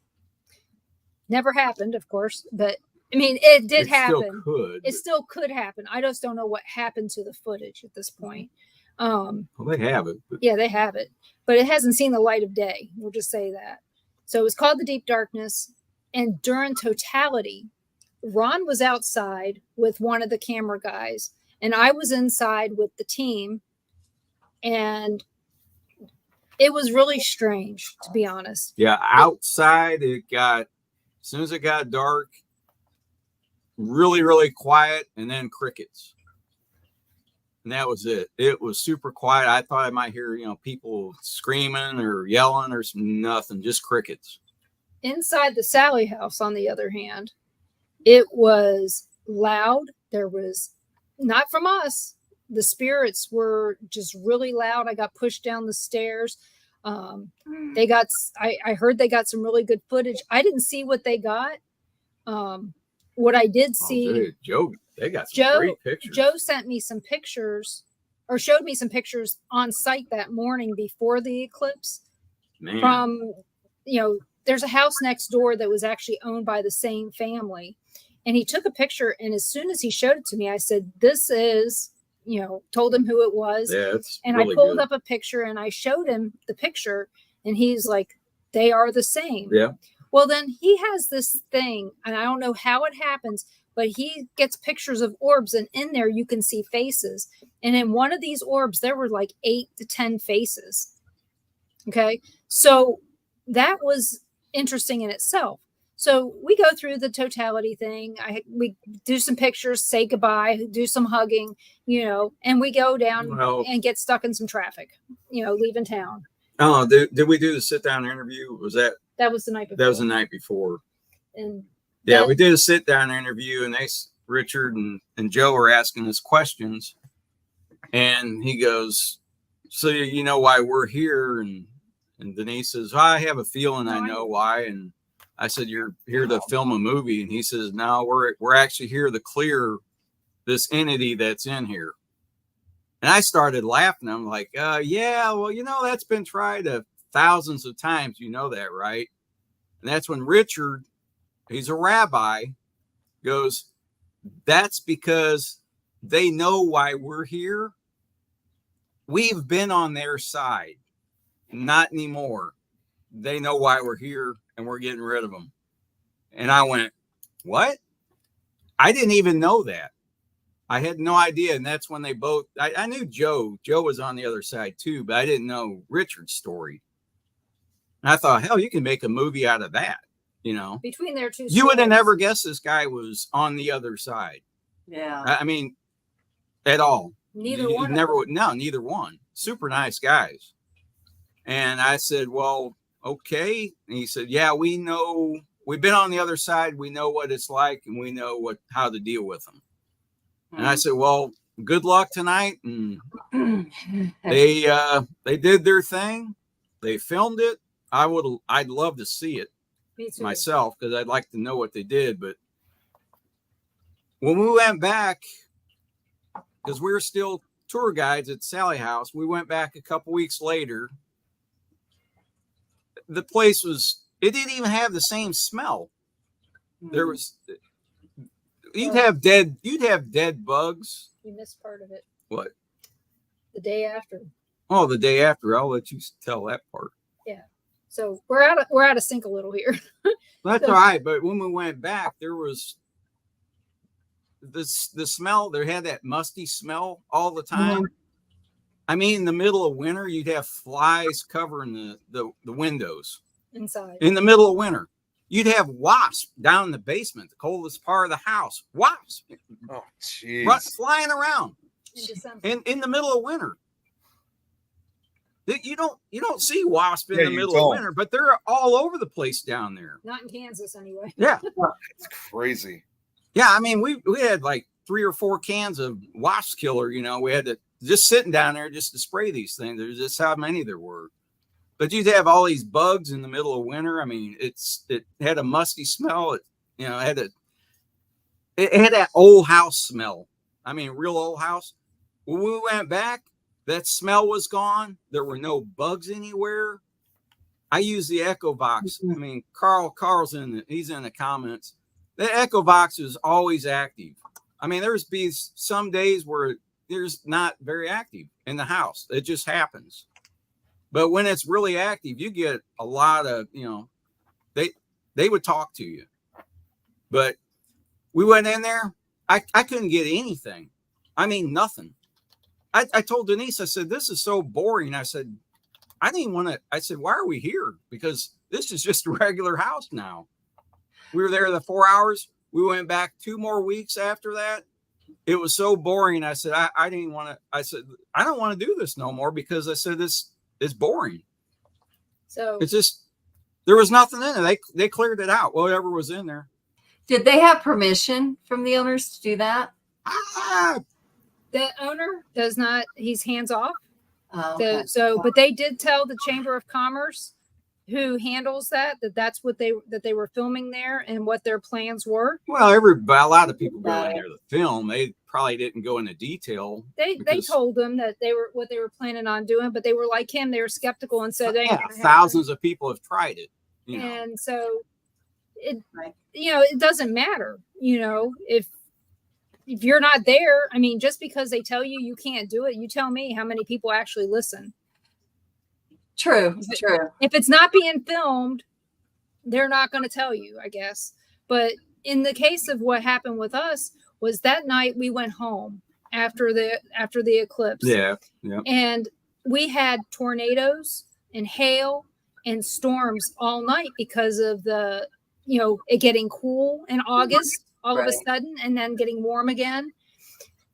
Never happened, of course, but I mean, it did happen. It still could happen. I just don't know what happened to the footage at this point. Well, they have it. Yeah, they have it, but it hasn't seen the light of day. We'll just say that. So it was called The Deep Darkness. And during totality, Ron was outside with one of the camera guys, and I was inside with the team. And it was really strange, to be honest. Yeah, outside as soon as it got dark, really, really quiet, and then crickets. And that was it. It was super quiet. I thought I might hear, people screaming or yelling or nothing, just crickets. Inside the Sally house, on the other hand, it was loud. There was, not from us, the spirits were just really loud. I got pushed down the stairs. I heard they got some really good footage. I didn't see what they got. What I did see, they got some great pictures. Joe sent me some pictures, or showed me some pictures on site that morning before the eclipse. Man. From there's a house next door that was actually owned by the same family. And he took a picture, and as soon as he showed it to me, I said, this is, told him who it was. Yeah, it's and really I pulled good. up a picture and I showed him the picture, and he's like, they are the same. Yeah. Well, then he has this thing, and I don't know how it happens, but he gets pictures of orbs, and in there you can see faces. And in one of these orbs, there were like 8 to 10 faces. Okay. So that was interesting in itself. So we go through the totality thing. We do some pictures, say goodbye, do some hugging, and we go down and get stuck in some traffic, leaving town. Oh, did we do the sit down interview? That was the night before. That was the night before. And yeah, we did a sit down interview, and Richard and Joe were asking us questions, and he goes, so you know why we're here? And Denise says, I have a feeling I know why. And I said, you're here to film a movie. And he says, no, we're actually here to clear this entity that's in here. And I started laughing. I'm like, yeah, well, that's been tried thousands of times. You know that, right? And that's when Richard, he's a rabbi, goes, that's because they know why we're here. We've been on their side. Not anymore. They know why we're here, and we're getting rid of them. And I went, what? I didn't even know that. I had no idea. And that's when they both, I knew Joe was on the other side too, but I didn't know Richard's story. And I thought, hell, you can make a movie out of that, Between their two, you would have never guessed this guy was on the other side. Yeah. I mean, at all. Neither you one. Never would. No, neither one. Super nice guys. And I said, well, okay. And he said, yeah, we know, we've been on the other side. We know what it's like, and we know how to deal with them. And I said, well, good luck tonight. And they did their thing. They filmed it. I'd love to see it myself, because I'd like to know what they did. But when we went back, because we were still tour guides at Sally House, we went back a couple weeks later. The place it didn't even have the same smell. There was, you'd have dead bugs. You missed part of it. What? The day after. Oh, the day after. I'll let you tell that part. Yeah. So we're out of sync a little here. That's all right. But when we went back, there was the smell. There had that musty smell all the time. Mm-hmm. I mean, in the middle of winter, you'd have flies covering the windows. Inside. In the middle of winter. You'd have wasps down in the basement, the coldest part of the house. Wasps. Oh, jeez. Flying around. In December. In the middle of winter. You don't see wasps in the middle of winter, but they're all over the place down there. Not in Kansas anyway. Yeah. It's crazy. Yeah, I mean, we had like 3 or 4 cans of wasp killer, we had to just sitting down there just to spray these things. There's just how many there were. But you'd have all these bugs in the middle of winter. I mean, it had a musty smell. It had that old house smell. I mean, real old house. When we went back, that smell was gone. There were no bugs anywhere. I use the Echo Box. I mean, Carl's he's in the comments. The Echo Box is always active. I mean, there's some days where there's not very active in the house. It just happens. But when it's really active, you get a lot of, they would talk to you. But we went in there. I couldn't get anything. I mean, nothing. I told Denise, I said, this is so boring. I said, I didn't want to. I said, why are we here? Because this is just a regular house now. We were there the 4 hours. We went back 2 more weeks after that. It was so boring. I said, I didn't want to. I said, I don't want to do this no more, because I said, this is boring. So it's just, there was nothing in it. They cleared it out, whatever was in there. Did they have permission from the owners to do that? The owner does not. He's hands off. Oh, okay. But they did tell the Chamber of Commerce, who handles that's what they were filming there and what their plans were. Well, a lot of people go in there to film. They probably didn't go into detail. They told them that what they were planning on doing, but they were like him. They were skeptical and said, thousands of people have tried it. And so it, Right. it doesn't matter, if you're not there. I mean, just because they tell you can't do it, you tell me how many people actually listen. True. If it's not being filmed, they're not going to tell you, I guess. But in the case of what happened with us, was that night we went home after the eclipse. Yeah. And we had tornadoes and hail and storms all night because of the, it getting cool in August all of a sudden, and then getting warm again.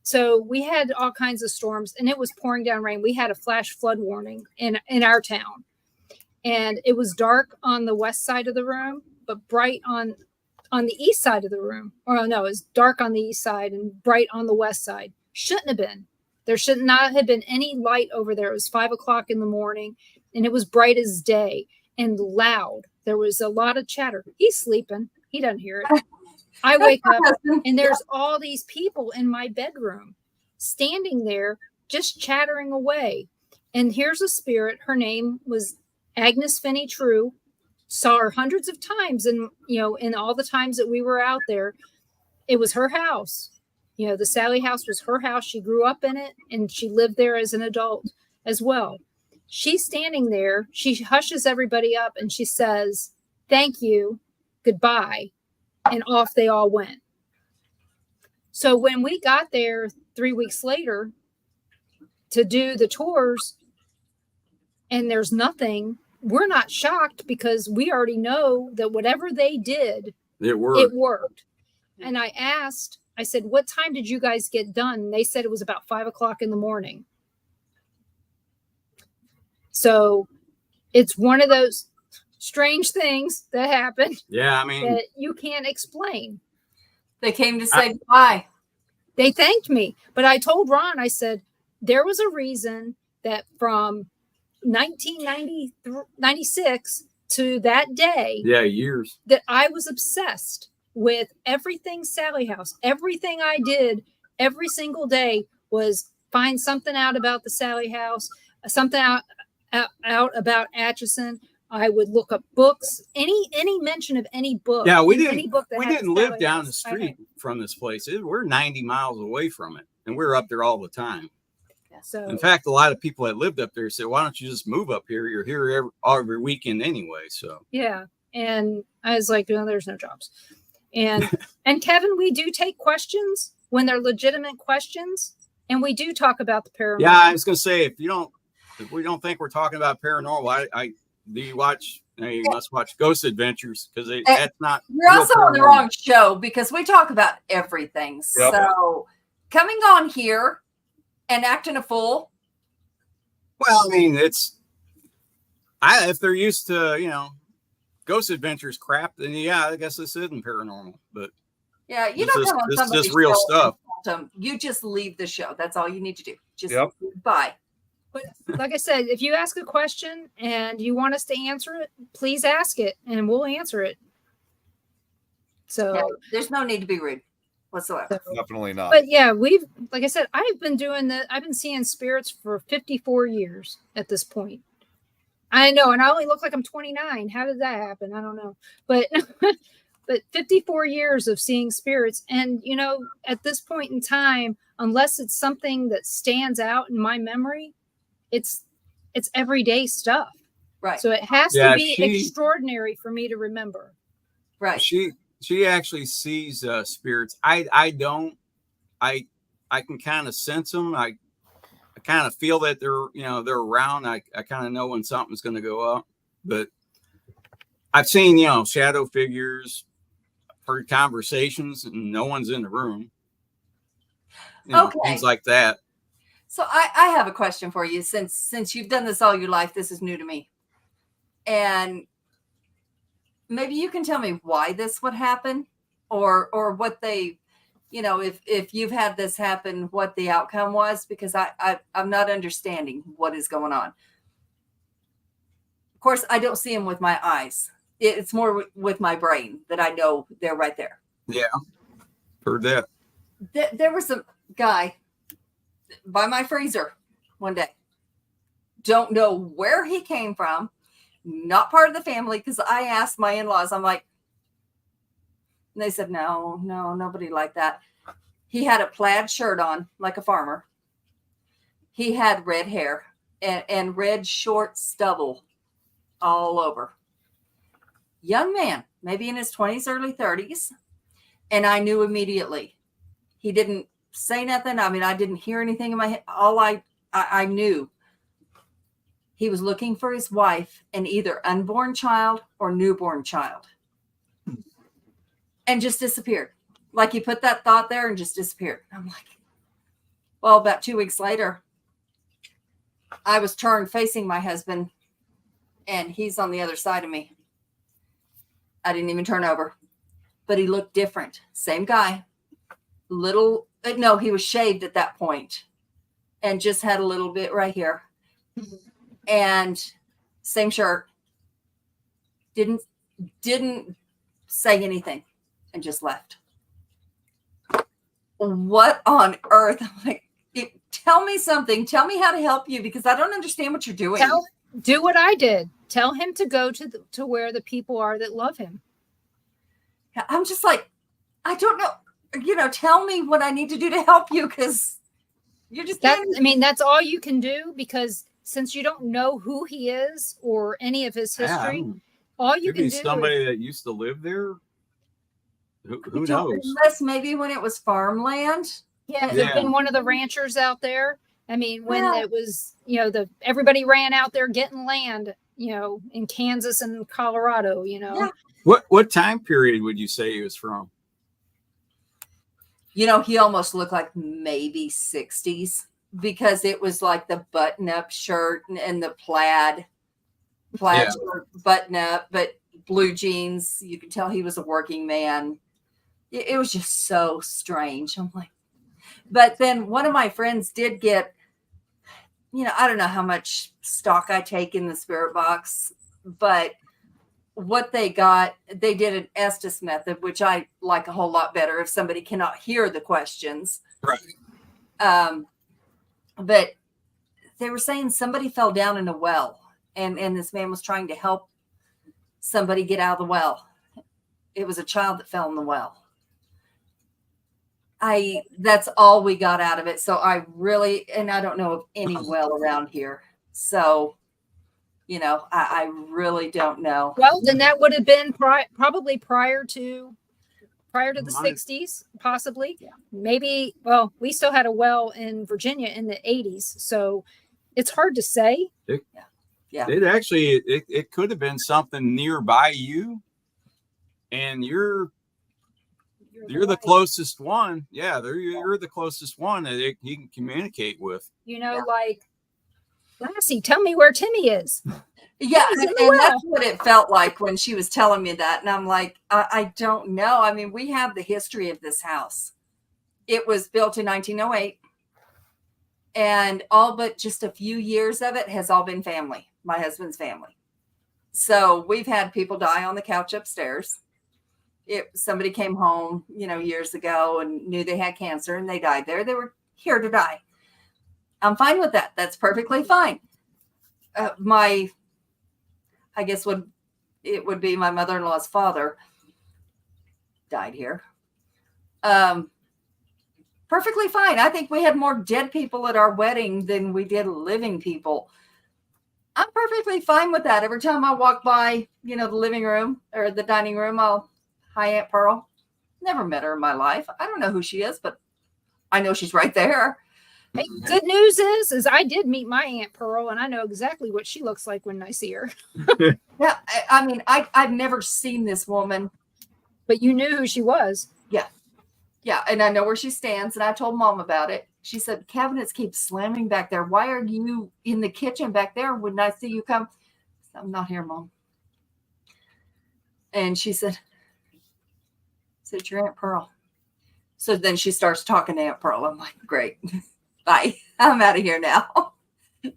So we had all kinds of storms, and it was pouring down rain. We had a flash flood warning in our town, and it was dark on the west side of the room, but bright on the east side of the room. Or no, it was dark on the east side and bright on the west side. Shouldn't have been. There should not have been any light over there. It was 5 o'clock in the morning, and it was bright as day and loud. There was a lot of chatter. He's sleeping. He doesn't hear it. I wake up, and there's all these people in my bedroom standing there just chattering away. And here's a spirit. Her name was Agnes Finney True. Saw her hundreds of times, and in all the times that we were out there. It was her house. The Sally house was her house. She grew up in it, and she lived there as an adult as well. She's standing there. She hushes everybody up, and she says, "Thank you, goodbye," and off they all went. So when we got there 3 weeks later to do the tours, and there's nothing, we're not shocked, because we already know that whatever they did, it worked. And I said, "What time did you guys get done?" And they said it was about 5 o'clock in the morning. So it's one of those strange things that happen. Yeah, I mean, that you can't explain. They came to say goodbye. They thanked me. But I told Ron, I said, there was a reason that from 1996 to that day, years, that I was obsessed with everything Sally House. Everything I did every single day was find something out about the Sally House, something out about Atchison. I would look up books, any mention of any book. Yeah, we any book that didn't live Sally down House, the street from this place. We're 90 miles away from it, and we're up there all the time. So, in fact, a lot of people that lived up there said, "Why don't you just move up here? You're here every weekend anyway." So yeah, and I was like, "No, there's no jobs." And Kevin, we do take questions when they're legitimate questions, and we do talk about the paranormal. Yeah, I was going to say, if we don't think we're talking about paranormal, you must watch Ghost Adventures, because that's not. You're also on the wrong show, because we talk about everything. Yep. So coming on here and acting a fool. Well, I mean, if they're used to, Ghost Adventures crap, then yeah, I guess this isn't paranormal. But yeah, you don't come on somebody's just real stuff. You just leave the show. That's all you need to do. Just bye. But like I said, if you ask a question and you want us to answer it, please ask it, and we'll answer it. So there's no need to be rude whatsoever. Definitely not. But yeah, like I said, I've been seeing spirits for 54 years at this point. I know, and I only look like I'm 29. How did that happen? I don't know. But 54 years of seeing spirits. And, at this point in time, unless it's something that stands out in my memory, it's everyday stuff. Right. So it has to be extraordinary for me to remember. Right. She actually sees spirits. I don't. I can kind of sense them. I kind of feel that they're around. I kind of know when something's going to go up. But I've seen, shadow figures, heard conversations, and no one's in the room. Things like that. So I have a question for you. Since you've done this all your life, this is new to me. And maybe you can tell me why this would happen, or what they, if you've had this happen, what the outcome was, because I'm not understanding what is going on. Of course, I don't see them with my eyes. It's more with my brain that I know they're right there. Yeah, heard that. There was a guy by my freezer one day. Don't know where he came from. not part of the family. Because I asked my in-laws, I'm like, and they said, no, nobody like that. He had a plaid shirt on, like a farmer. He had red hair and red short stubble all over. Young man, maybe in his 20s, early 30s. And I knew immediately. He didn't say nothing. I mean, I didn't hear anything in my head. All I knew. He was looking for his wife and either unborn child or newborn child. And just disappeared. Like he put that thought there and just disappeared. I'm like, well, about 2 weeks later, I was turned facing my husband and he's on the other side of me. I didn't even turn over, but he looked different. Same guy, no, he was shaved at that point and just had a little bit right here and same shirt. Didn't say anything and just left. What on earth? I'm like, tell me something. Tell me how to help you because I don't understand what you're doing. Do what I did. Tell him to go to where the people are that love him. I'm just like, I don't know. Tell me what I need to do to help you because you're just. That's all you can do because since you don't know who he is or any of his history, all you can do. Somebody that used to live there. Who knows? Unless maybe when it was farmland. Yeah, there's been one of the ranchers out there. I mean, when it was, everybody ran out there getting land, in Kansas and Colorado, Yeah. What time period would you say he was from? He almost looked like maybe 60s because it was like the button-up shirt and the plaid shirt, button-up, but blue jeans. You could tell he was a working man. It was just so strange. I'm like, but then one of my friends did get, I don't know how much stock I take in the spirit box, but what they got, they did an Estes method, which I like a whole lot better if somebody cannot hear the questions. Right. But they were saying somebody fell down in a well and this man was trying to help somebody get out of the well. It was a child that fell in the well. That's all we got out of it. So I don't know of any well around here. So, I really don't know. Well, then that would have been probably prior to the 60s, possibly. Yeah. Maybe, well, we still had a well in Virginia in the 80s. So it's hard to say. It actually, it could have been something nearby you and you're the closest one. Yeah, you're the closest one that he can communicate with. Like, Lassie, tell me where Timmy is. Yeah, and that's what it felt like when she was telling me that. And I'm like, I don't know. I mean, we have the history of this house. It was built in 1908. And all but just a few years of it has all been family, my husband's family. So we've had people die on the couch upstairs. Somebody came home, years ago and knew they had cancer and they died there. They were here to die. I'm fine with that. That's perfectly fine. I guess it would be my mother-in-law's father died here. Perfectly fine. I think we had more dead people at our wedding than we did living people. I'm perfectly fine with that. Every time I walk by, the living room or the dining room, hi, Aunt Pearl. Never met her in my life. I don't know who she is, but I know she's right there. Hey, good news is I did meet my Aunt Pearl, and I know exactly what she looks like when I see her. Yeah, I mean, I've never seen this woman. But you knew who she was. Yeah. Yeah, and I know where she stands, and I told Mom about it. She said, cabinets keep slamming back there. Why are you in the kitchen back there? Wouldn't I see you come? I'm not here, Mom. And she said, your Aunt Pearl. So then she starts talking to Aunt Pearl. I'm like, great. Bye. I'm out of here now.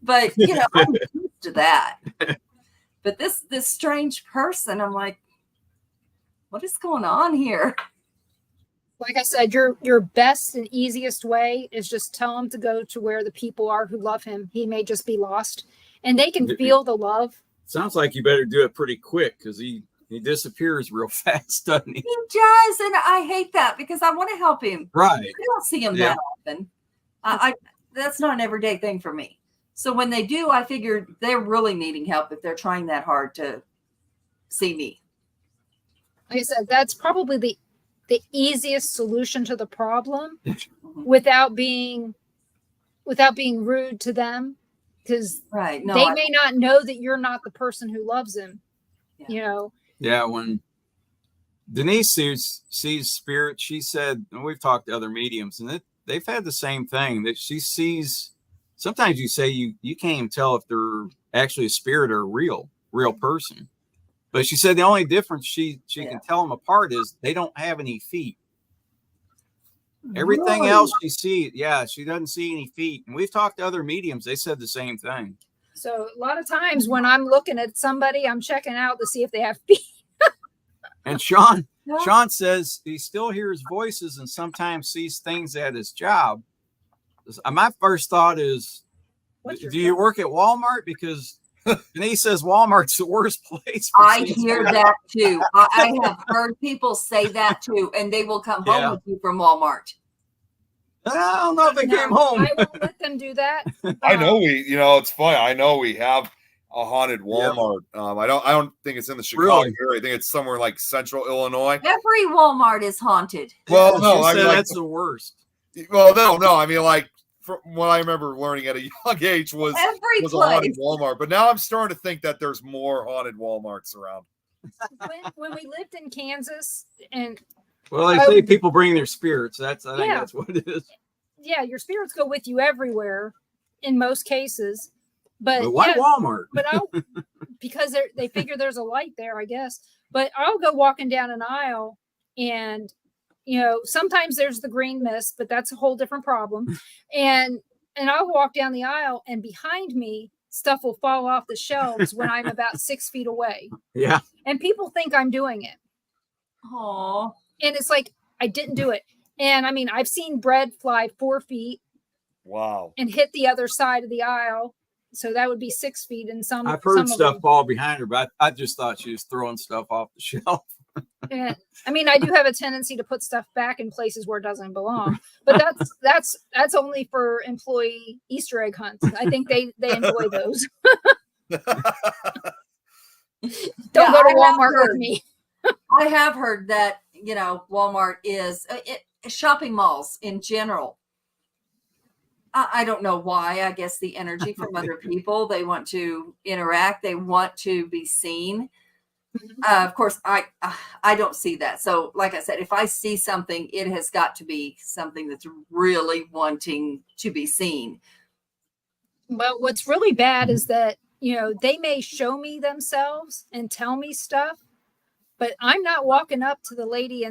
But, I'm used to that. But this strange person, I'm like, what is going on here? Like I said, your best and easiest way is just tell him to go to where the people are who love him. He may just be lost. And they can feel the love Sounds like you better do it pretty quick because he disappears real fast, doesn't he? He does, and I hate that because I want to help him. Right. I don't see him that often. I that's not an everyday thing for me. So when they do, I figure they're really needing help if they're trying that hard to see me. Like I said, that's probably the easiest solution to the problem without being rude to them, because Right. No, they may not know that you're not the person who loves him. Yeah. You know. Yeah, when Denise sees spirit, she said, and we've talked to other mediums, and they've had the same thing, that she sees. Sometimes you say you can't even tell if they're actually a spirit or a real person. But she said the only difference she can tell them apart is they don't have any feet. Everything else she sees, she doesn't see any feet. And we've talked to other mediums, they said the same thing. So a lot of times when I'm looking at somebody, I'm checking out to see if they have feet. And Sean says he still hears voices and sometimes sees things at his job. My first thought is, do you work at Walmart? Because Denise says Walmart's the worst place. I hear that too. I have heard people say that too, and they will come home with you from Walmart. I don't know if they came home. I won't let them do that. I know it's funny. I know we have a haunted Walmart. I don't think it's in the Chicago area. I think it's somewhere like central Illinois. Every Walmart is haunted. Well, no, I mean, that's the worst. Well, no. I mean, like, from what I remember learning at a young age was a haunted Walmart. But now I'm starting to think that there's more haunted Walmarts around. When we lived in Kansas, and they say people bring their spirits. I think that's what it is. Yeah, your spirits go with you everywhere in most cases. But why Walmart? But because they figure there's a light there, I guess. But I'll go walking down an aisle, and sometimes there's the green mist, but that's a whole different problem. And I'll walk down the aisle, and behind me, stuff will fall off the shelves when I'm about 6 feet away. Yeah. And people think I'm doing it. Oh. And it's like, I didn't do it. And I mean, I've seen bread fly 4 feet. Wow. And hit the other side of the aisle. So that would be 6 feet. And I've heard stuff fall behind her, but I just thought she was throwing stuff off the shelf. Yeah. I mean, I do have a tendency to put stuff back in places where it doesn't belong, but that's only for employee Easter egg hunts. I think they enjoy those. Don't go to Walmart with me. I have heard that, Walmart is shopping malls in general. I don't know why. I guess the energy from other people, they want to interact. They want to be seen. Of course, I don't see that. So like I said, if I see something, it has got to be something that's really wanting to be seen. Well, what's really bad is that, they may show me themselves and tell me stuff, but I'm not walking up to the lady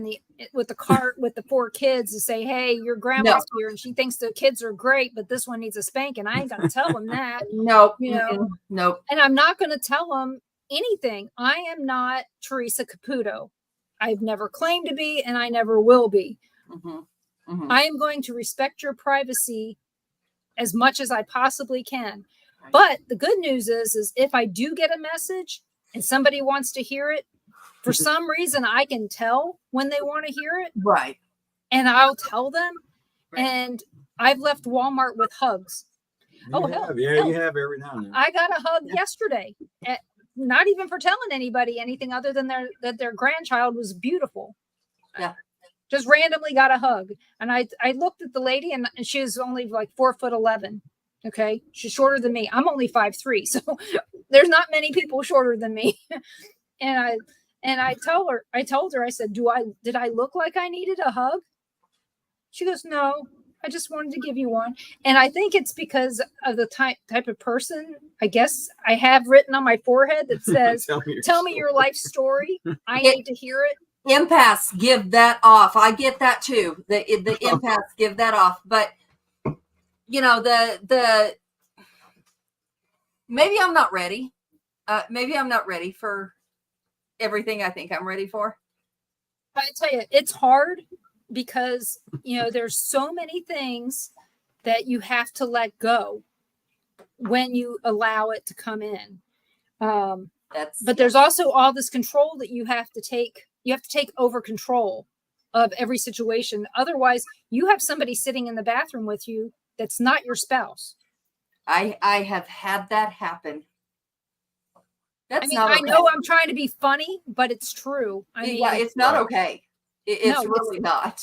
with the cart with the 4 kids to say, hey, your grandma's here and she thinks the kids are great, but this one needs a spanking. I ain't going to tell them that. Nope. And I'm not going to tell them anything. I am not Teresa Caputo. I've never claimed to be, and I never will be. I am going to respect your privacy as much as I possibly can. But the good news is if I do get a message and somebody wants to hear it, for some reason, I can tell when they want to hear it. Right. And I'll tell them. Right. And I've left Walmart with hugs. You have every now and then. I got a hug yesterday. Not even for telling anybody anything other than that their grandchild was beautiful. Yeah. Just randomly got a hug. And I looked at the lady and she was only like 4'11". Okay. She's shorter than me. I'm only 5'3". So there's not many people shorter than me. And I told her, I said, did I look like I needed a hug? She goes, no, I just wanted to give you one. And I think it's because of the type of person, I guess I have written on my forehead that says, tell me your life story. I need to hear it. Empaths give that off. I get that too. The empaths give that off. But, maybe I'm not ready. Maybe I'm not ready for everything I think I'm ready for. I tell you, it's hard because, there's so many things that you have to let go when you allow it to come in. That's But there's also all this control that you have to take. You have to take over control of every situation. Otherwise, you have somebody sitting in the bathroom with you that's not your spouse. I have had that happen. That's I mean, not I okay. know I'm trying to be funny, but it's true. I mean, yeah, it's not Right. okay. It's No, really not.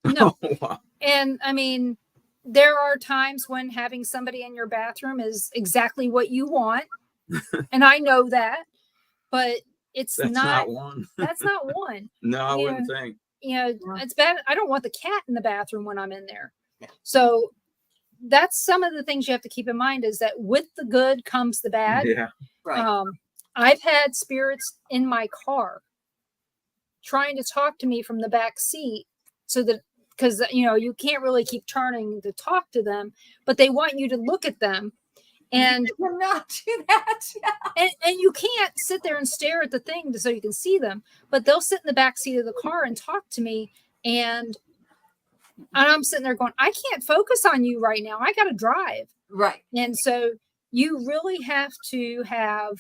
no. Wow. And I mean, there are times when having somebody in your bathroom is exactly what you want. And I know that, but it's That's not one. that's not one. No, I Yeah. wouldn't think. You know, Yeah. it's bad. I don't want the cat in the bathroom when I'm in there. Yeah. So that's some of the things you have to keep in mind is that with the good comes the bad. Yeah. Right. I've had spirits in my car trying to talk to me from the back seat so that because you can't really keep turning to talk to them, but they want you to look at them. And You cannot do that. and you can't sit there and stare at the thing so you can see them, but they'll sit in the back seat of the car and talk to me, and I'm sitting there going, I can't focus on you right now. I got to drive. Right. And so you really have to have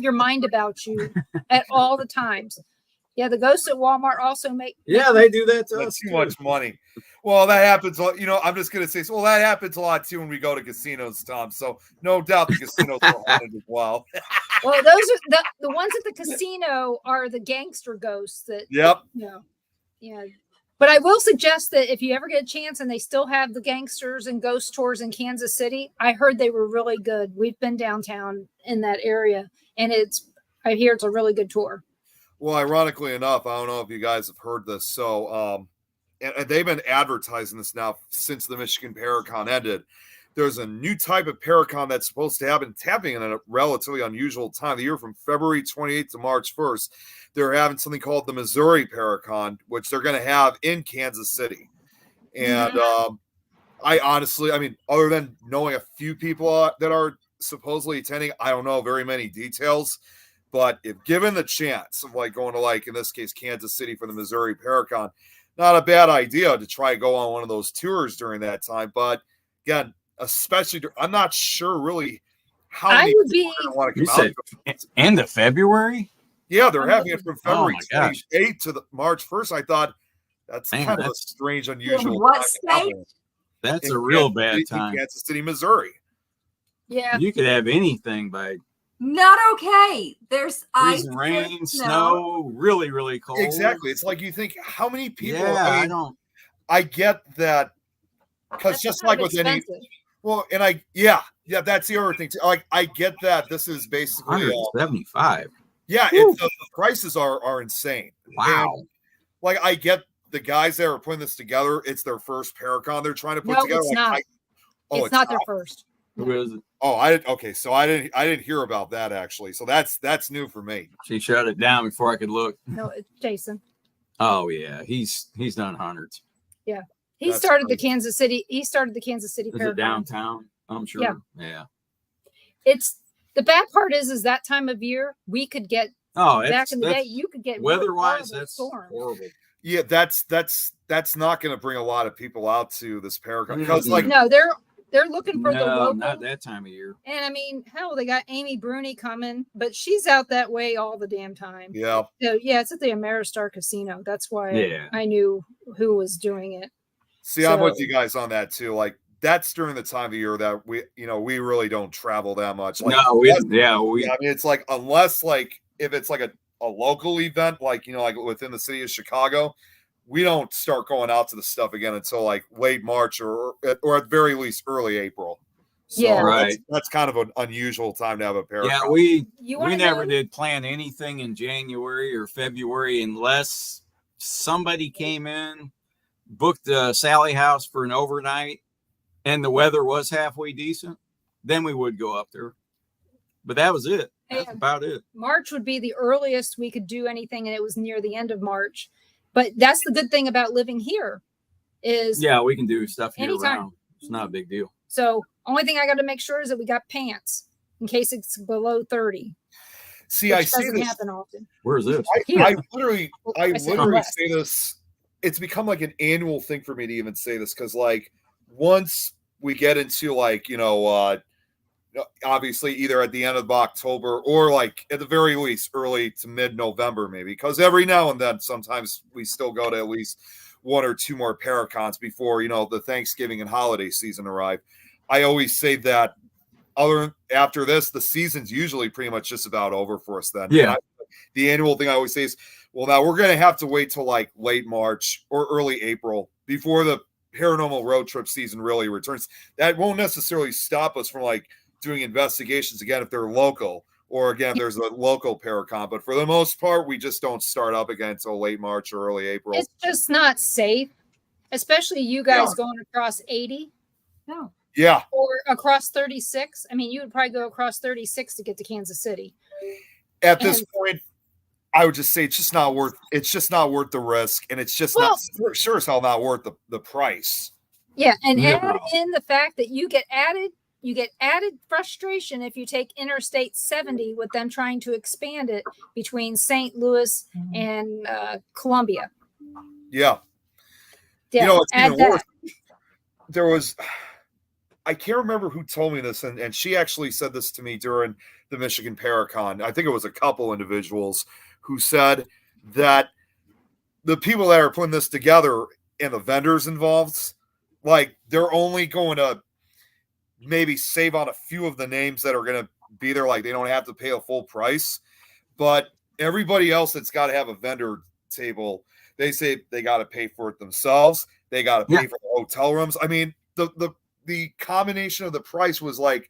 your mind about you at all the times. Yeah, the ghosts at Walmart also make Yeah, they do that to us. That's too too. much money. Well, that happens. I'm just gonna say. Well, that happens a lot too when we go to casinos, Tom. So no doubt the casinos are haunted as well. Well, those are the ones at the casino are the gangster ghosts that Yep. Yeah. But I will suggest that if you ever get a chance and they still have the gangsters and ghost tours in Kansas City, I heard they were really good. We've been downtown in that area, and I hear it's a really good tour. Well, ironically enough, I don't know if you guys have heard this. So, and they've been advertising this now since the Michigan Paracon ended. There's a new type of Paracon that's supposed to happen, tapping in a relatively unusual time of the year from February 28th to March 1st. They're having something called the Missouri Paracon, which they're going to have in Kansas City. And I honestly, other than knowing a few people that are supposedly attending, I don't know very many details. But if given the chance of going to in this case, Kansas City for the Missouri Paracon, not a bad idea to try to go on one of those tours during that time. But again, especially, I'm not sure really how many people are going to want to You come said out. end of February? Yeah, they're having it from February Oh my gosh. 28th to March 1st. I thought that's Man, kind of a that's- strange, unusual what time to state? have one. That's In a real Kansas bad City- time. Kansas City, Missouri. Yeah. You could have anything by Not okay. There's ice, freezing rain, there's snow, really, really cold. Exactly. It's like you think, how many people? Yeah, I I mean, don't. I get that because That's just kind like of with any, expensive. well, and that's the other thing too. I get that this is basically, 175. yeah, it's the prices are insane. Wow. And, I get the guys that are putting this together. It's their first Paracon they're trying to put No, together. it's not. It's not their first. Who is it? Okay. So I didn't hear about that actually. So that's new for me. She shut it down before I could look. No, it's Jason. Oh yeah, he's done hundreds. Yeah. He That's started the crazy. Kansas City. He started the Kansas City Is Paracon. it downtown? I'm sure. Yeah. It's the bad part is that time of year we could get Oh, back in the day. You could get weather-wise, really that's storms. horrible. Yeah, that's not going to bring a lot of people out to this Paracon because Mhm. No, they're looking for the No, local. not that time of year. And I mean, hell, they got Amy Bruni coming, but she's out that way all the damn time. yeah. So yeah, it's at the Ameristar Casino. That's why Yeah. I knew who was doing it. See, I'm with So- you guys on that too. That's during the time of year that we really don't travel that much. No, Yeah, it's unless if it's a local event, like within the city of Chicago, we don't start going out to the stuff again until late March or at very least early April. So Yeah. Right. that's kind of an unusual time to have a Paracon. Yeah, we wanna never know- did plan anything in January or February unless somebody came in, booked a Sally House for an overnight, and the weather was halfway decent. Then we would go up there. But that was it. That's And- about it. March would be the earliest we could do anything, and it was near the end of March. But that's the good thing about living here is Yeah, we can do stuff year Anytime. round. It's not a big deal. so only thing I got to make sure is that we got pants in case it's below 30. See, Which I say doesn't this. happen often. Where's this? Here. I literally I said west. say this. It's become an annual thing for me to even say this because once we get into obviously either at the end of October or like at the very least early to mid-November, maybe, because every now and then sometimes we still go to at least one or two more Paracons before, the Thanksgiving and holiday season arrive. I always say that after this, the season's usually pretty much just about over for us then. Yeah. The annual thing I always say is, well, now we're going to have to wait till like late March or early April before the paranormal road trip season really returns. That won't necessarily stop us from like doing investigations again if they're local, or again if there's a local Paracon. But for the most part, we just don't start up again until late March or early April. It's just not safe, especially you guys going across 80. No. Yeah. Or across 36. I mean, you would probably go across 36 to get to Kansas City. At this point, I would just say it's just not worth the risk, and it's just not sure as hell not worth the price. Yeah, and add in the fact that you get added frustration if you take Interstate 70 with them trying to expand it between St. Louis and Columbia. Yeah. Yeah, it's even worse. There was, I can't remember who told me this, and she actually said this to me during the Michigan Paracon. I think it was a couple individuals who said that the people that are putting this together and the vendors involved, like, they're only going to maybe save on a few of the names that are going to be there. Like, they don't have to pay a full price, but everybody else that's got to have a vendor table, they say they got to pay for it themselves. They got to pay for the hotel rooms. I mean, the combination of the price was like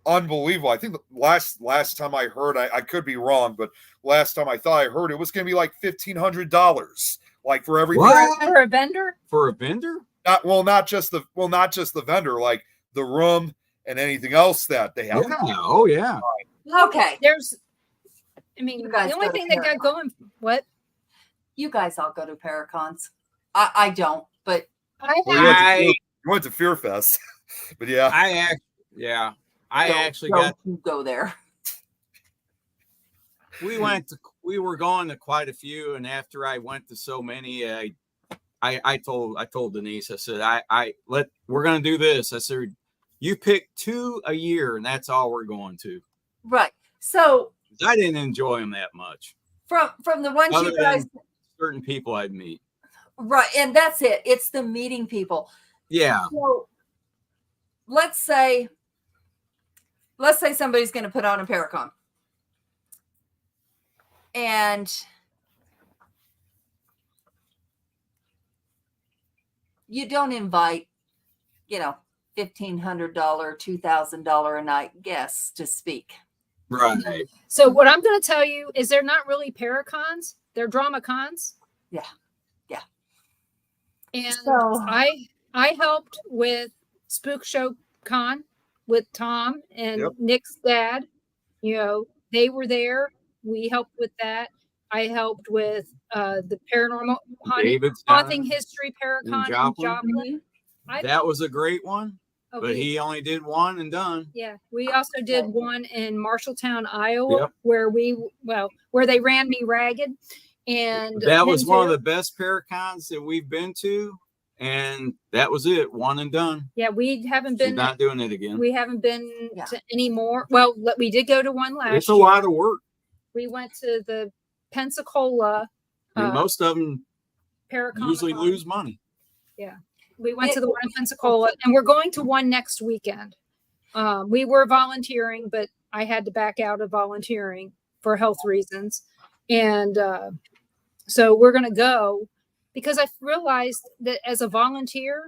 unbelievable. I think the last time I heard, I could be wrong, but last time I thought I heard it was going to be like $1,500, like for everything. For a vendor? For a vendor? Not just the vendor, like the room and anything else that they have. Yeah. Oh yeah. Okay. The only thing they got going. What? You guys all go to Paracons. I don't, but I went to Fear Fest, but yeah. I actually got to go there. We were going to quite a few, and after I went to so many, I told Denise, I said, we're gonna do this. I said, you pick 2 a year, and that's all we're going to. Right. So I didn't enjoy them that much. From the ones you guys, certain people I'd meet. Right, and that's it. It's the meeting people. Yeah. So let's say somebody's going to put on a Paracon, and you don't invite, $1,500, $2,000 a night guests to speak. Right. So what I'm going to tell you is they're not really Paracons; they're drama cons. Yeah. And so, I helped with Spook Show Con with Tom and Nick's dad. They were there. We helped with that. I helped with the Paranormal Haunting History Paracon in Joplin. That was a great one, but he only did one and done. Yeah, we also did one in Marshalltown, Iowa, where they ran me ragged. And that was one of the best Paracons that we've been to, and that was it, one and done. Yeah, we haven't been not doing it again. We haven't been to any more. Well, we did go to one last year. It's a lot of work. We went to the Pensacola. Most of them Paracon usually lose money. Yeah, we went to the one in Pensacola, and we're going to one next weekend. We were volunteering, but I had to back out of volunteering for health reasons, and so we're going to go because I realized that as a volunteer,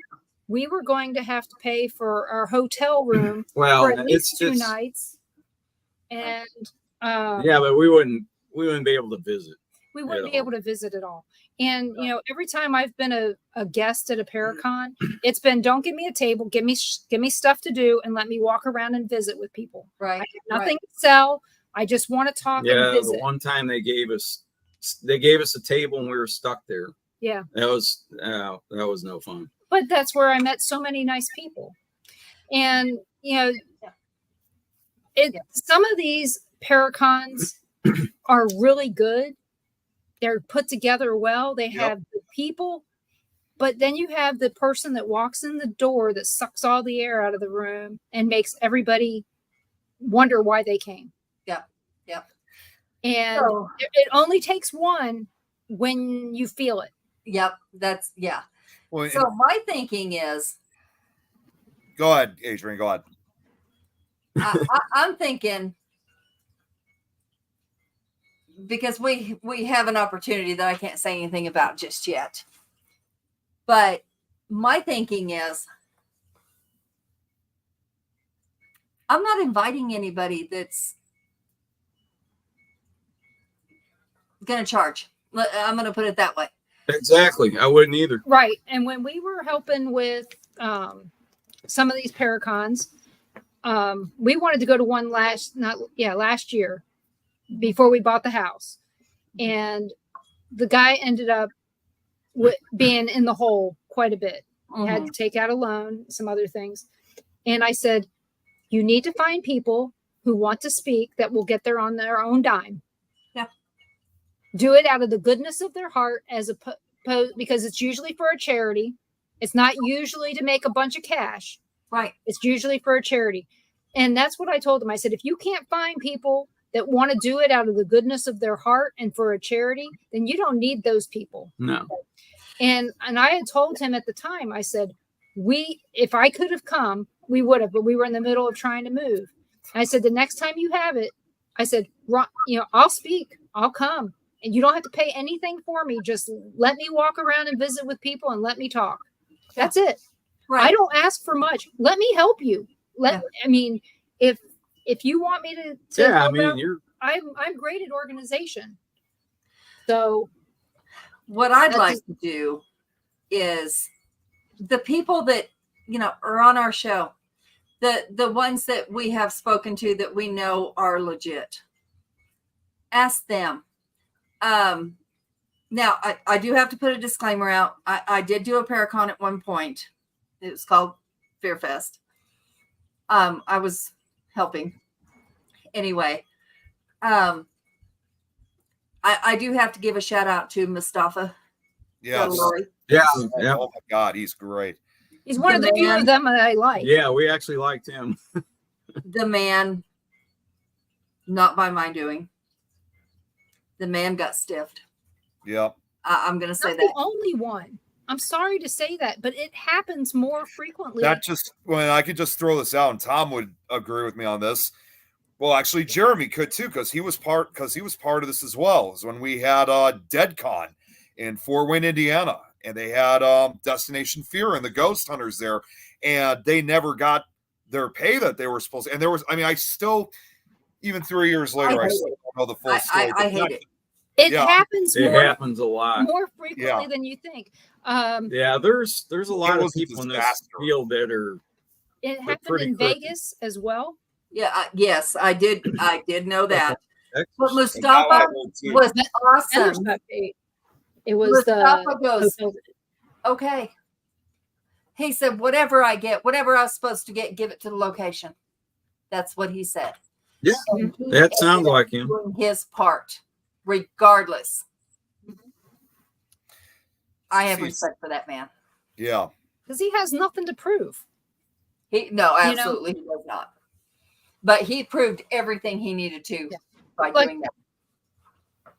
we were going to have to pay for our hotel room for at least 2 nights. And but we wouldn't be able to visit. We wouldn't be able to visit at all. And every time I've been a guest at a Paracon, it's been, don't give me a table, give me stuff to do, and let me walk around and visit with people. Right. I have nothing to sell. I just want to talk and visit. The one time they gave us a table and we were stuck there. Yeah. That was no fun. But that's where I met so many nice people. And some of these Paracons are really good. They're put together well. They have the people, but then you have the person that walks in the door that sucks all the air out of the room and makes everybody wonder why they came. Yep. Yep. And So- it only takes one when you feel it. Yep. That's yeah. Well, So my thinking is, go ahead, Adrian. Go ahead. I'm thinking, because we have an opportunity that I can't say anything about just yet. But my thinking is, I'm not inviting anybody that's going to charge. I'm going to put it that way. Exactly. I wouldn't either. Right. And when we were helping with some of these Paracons, we wanted to go to one last year before we bought the house. And the guy ended up being in the hole quite a bit. He had to take out a loan, some other things. And I said, you need to find people who want to speak that will get there on their own dime. Yeah. Do it out of the goodness of their heart, as opposed, because it's usually for a charity. It's not usually to make a bunch of cash. Right. It's usually for a charity. And that's what I told them. I said, if you can't find people that want to do it out of the goodness of their heart and for a charity, then you don't need those people. No. And I had told him at the time, I said, if I could have come, we would have, but we were in the middle of trying to move. I said, the next time you have it, I said, I'll speak, I'll come. And you don't have to pay anything for me. Just let me walk around and visit with people and let me talk. That's it. Right. I don't ask for much. Let me help you. I mean, if you want me to Yeah, I help mean, out, you're I'm great at organization. So What I'd That's like just- to do is the people that, are on our show, the ones that we have spoken to that we know are legit, ask them. Now I do have to put a disclaimer out. I did do a Paracon at one point. It was called Fear Fest. I was helping anyway. I do have to give a shout out to Mustafa. Yes. Lori. yeah. Yeah. Oh my God, he's great. he's one of the few of them that I like. Yeah, we actually liked him. The man, not by my doing. The man got stiffed. Yep. I'm going to say Not that. the only one. I'm sorry to say that, but it happens more frequently. That just when I could just throw this out, and Tom would agree with me on this. Well, actually, Jeremy could too, because he was part of this as well. It was when we had DeadCon in Fort Wayne, Indiana, and they had Destination Fear and the Ghost Hunters there, and they never got their pay that they were supposed to. And there was, I still, even 3 years later, I still don't know the full story. I hate it. It Yeah. happens It more, happens a lot. more frequently than you think. Yeah, there's a lot of was a people in this disaster. field that are It happened pretty in quick. Vegas as well. Yeah. Yes, I did. I did know that. But And Mustafa that one too. was Others awesome. got paid. It was Mustafa goes, hotel. okay. He said, whatever I get, whatever I was supposed to get, give it to the location. That's what he said. Yeah, And he that sounds ended up like him. doing his part, regardless. I have See, respect for that man. Yeah. because he has nothing to prove. No, absolutely, he does not. But he proved everything he needed to by Like- doing that.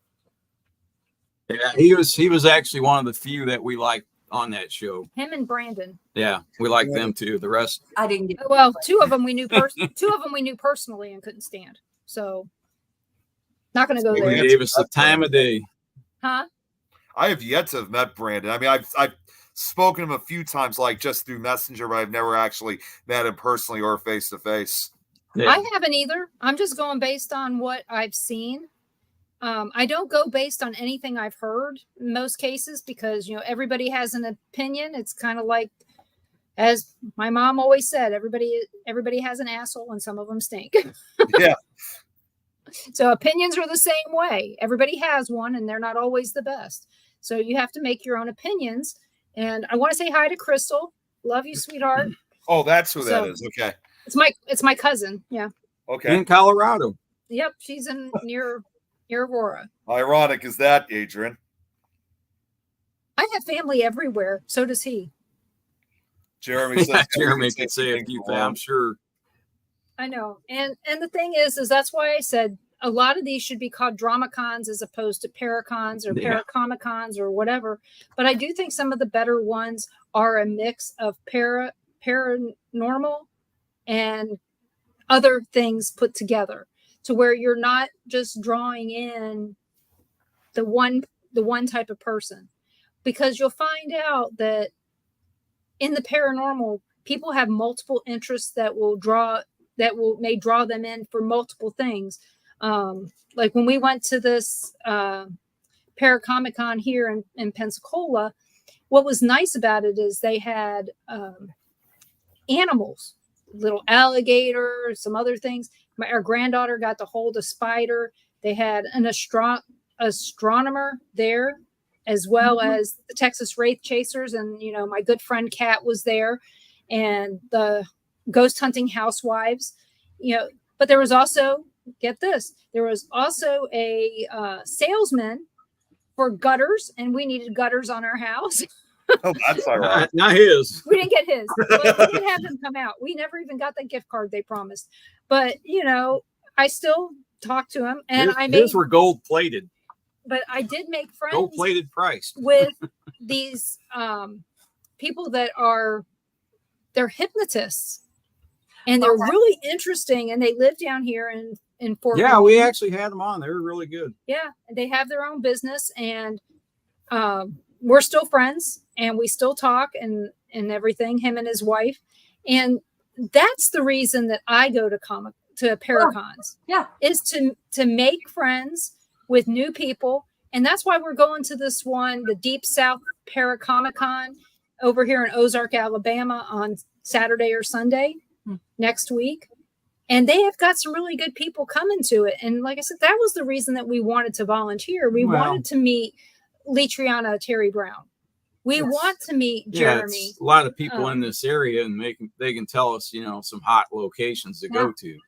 Yeah, he was actually one of the few that we liked on that show. Him and Brandon. Yeah, we liked them too. The rest, I didn't get Well, two of them we knew personally and couldn't stand. So not going to go they there. gave us the time of day. Huh? I have yet to have met Brandon. I've spoken to him a few times, like just through Messenger, but I've never actually met him personally or face to face. Yeah. I haven't either. I'm just going based on what I've seen. I don't go based on anything I've heard in most cases because, everybody has an opinion. It's kind of like, as my mom always said, everybody has an asshole and some of them stink. Yeah. So opinions are the same way. Everybody has one and they're not always the best. So you have to make your own opinions. And I want to say hi to Crystal. Love you, sweetheart. Oh, that's who that So- is. Okay. It's my cousin. Yeah. Okay. In Colorado. Yep. She's in near Aurora. Ironic is that, Adrian? I have family everywhere. So does he. Jeremy says Jeremy could say a few things, I'm sure. I know. And the thing is that's why I said a lot of these should be called drama cons as opposed to paracons or paracomicons or whatever. But I do think some of the better ones are a mix of paranormal and other things put together, to where you're not just drawing in the one type of person, because you'll find out that in the paranormal, people have multiple interests that may draw them in for multiple things. Like when we went to this Paracomicon here in Pensacola, what was nice about it is they had animals, little alligator, some other things. Our granddaughter got to hold a spider. They had an astronomer there, as well as the Texas Wraith Chasers. And, my good friend Kat was there, and the ghost hunting housewives, but there was also, get this, there was also a salesman for gutters, and we needed gutters on our house. Oh, that's ironic. Not his. We didn't get his, but we did have him come out. We never even got that gift card they promised. But, I still talked to him, and his were gold plated. But I did make friends. Gold plated price with these people that they're hypnotists, and they're really interesting, and they live down here in Fort Yeah, Wayne. we actually had them on. They were really good. Yeah, and they have their own business, and we're still friends, and we still talk and everything, him and his wife. And that's the reason that I go to Paracons. Yeah. Is to make friends with new people. And that's why we're going to this one, the Deep South Paracomicon over here in Ozark, Alabama on Saturday or Sunday next week. And they have got some really good people coming to it. And like I said, that was the reason that we wanted to volunteer. We wanted to meet Letriana Terry Brown. We want to meet Jeremy. A lot of people in this area, and they can tell us, some hot locations to go to.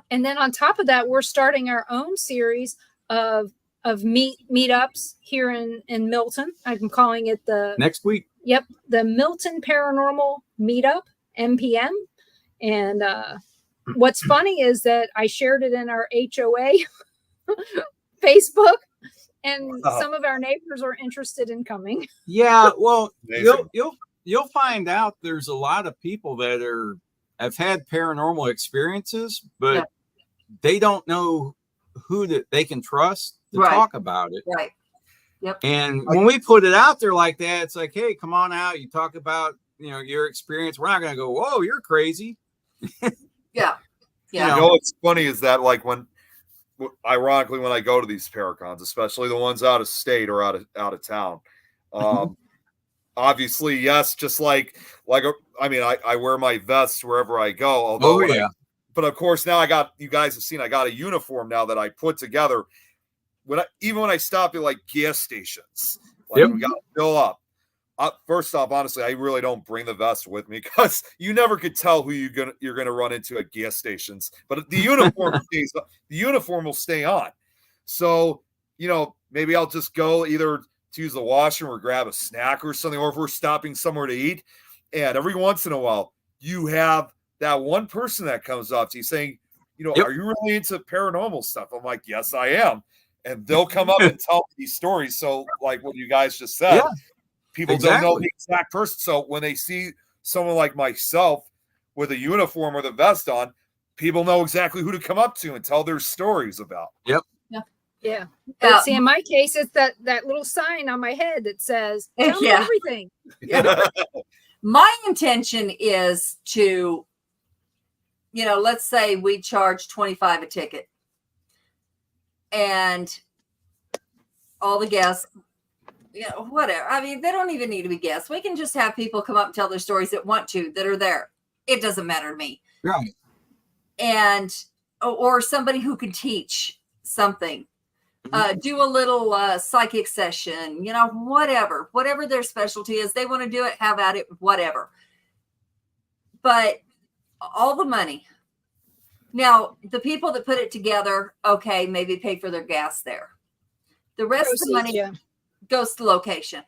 And then on top of that, we're starting our own series of meetups here in Milton. I'm calling it the next week. Yep, the Milton Paranormal Meetup, MPM. And what's funny is that I shared it in our HOA Facebook, and some of our neighbors are interested in coming. Yeah, well, you'll find out there's a lot of people that have had paranormal experiences, but they don't know who that they can trust to talk about it. Right. Yep. And when we put it out there like that, it's like, hey, come on out. You talk about, your experience. We're not going to go, whoa, you're crazy. Yeah. Yeah. What's funny is that, like, ironically, when I go to these Paracons, especially the ones out of state or out of town, obviously, yes, just like I wear my vest wherever I go. Although, but of course, now you guys have seen, I got a uniform now that I put together. Even when I stop at like gas stations, we got to fill up. First off, honestly, I really don't bring the vest with me because you never could tell who you're gonna run into at gas stations. But the uniform will stay on. So maybe I'll just go either to use the washroom or grab a snack or something, or if we're stopping somewhere to eat. And every once in a while, you have that one person that comes up to you saying, are you really into paranormal stuff? I'm like, yes, I am. And they'll come up and tell me these stories. So like what you guys just said, people don't know the exact person. So when they see someone like myself with a uniform or the vest on, people know exactly who to come up to and tell their stories about. Yeah. But see, in my case, it's that little sign on my head that says, tell me everything. My intention is to, let's say we charge $25 a ticket. And all the guests, whatever. I mean, they don't even need to be guests. We can just have people come up and tell their stories that want to, that are there. It doesn't matter to me. Right. And, or somebody who can teach something, do a little psychic session, whatever their specialty is, they want to do it, have at it, whatever. But all the money. Now, the people that put it together, okay, maybe pay for their gas there. The rest of the money goes to location.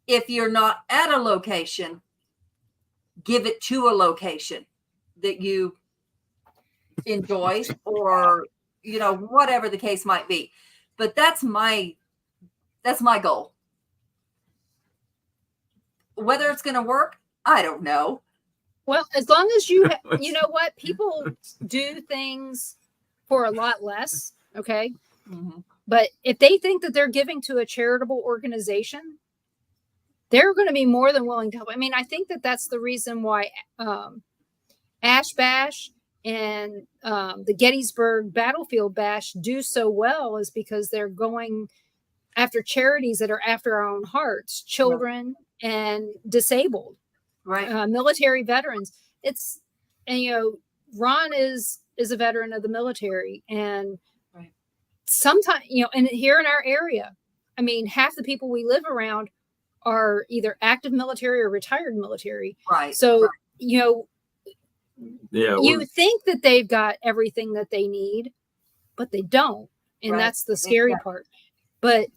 If you're not at a location, give it to a location that you enjoy, or whatever the case might be. But that's my goal. Whether it's going to work, I don't know. Well, as long as you know what, people do things for a lot less, okay? Mm-hmm. But if they think that they're giving to a charitable organization, they're going to be more than willing to help. I mean, I think that that's the reason why Ash Bash and the Gettysburg Battlefield Bash do so well, is because they're going after charities that are after our own hearts, children and disabled, right? Military veterans. Ron is a veteran of the military, and sometimes, and here in our area, I mean, half the people we live around are either active military or retired military. Right. So, Yeah, you think that they've got everything that they need, but they don't. And that's the scary part. But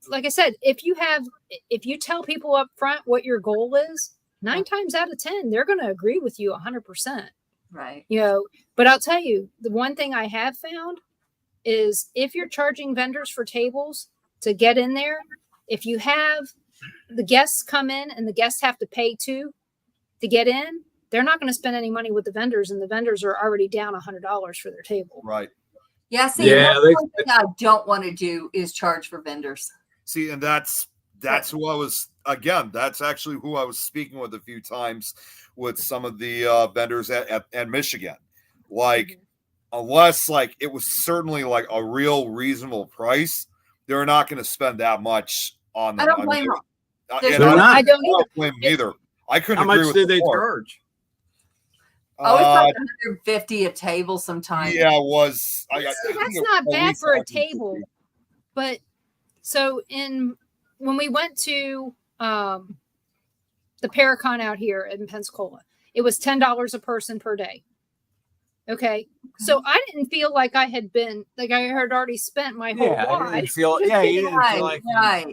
like I said, if you tell people up front what your goal is, 9 times out of 10, they're going to agree with you 100%. Right. But I'll tell you, the one thing I have found is if you're charging vendors for tables to get in there, if you have the guests come in and the guests have to pay too to get in, they're not going to spend any money with the vendors, and the vendors are already down $100 for their table. Right. Yeah. See, one thing I don't want to do is charge for vendors. See, and that's who I was, again, that's actually who I was speaking with a few times with some of the vendors at Michigan. Like, unless like it was certainly like a real reasonable price, they're not going to spend that much on them. I don't blame them. I don't blame them either. I couldn't How agree much with did they more. charge? Oh, it's like $150 a table sometimes. Yeah, it was. That's not bad for a table. But so when we went to the Paracon out here in Pensacola, it was $10 a person per day. Okay. So I didn't feel like I had already spent my whole life. You didn't feel like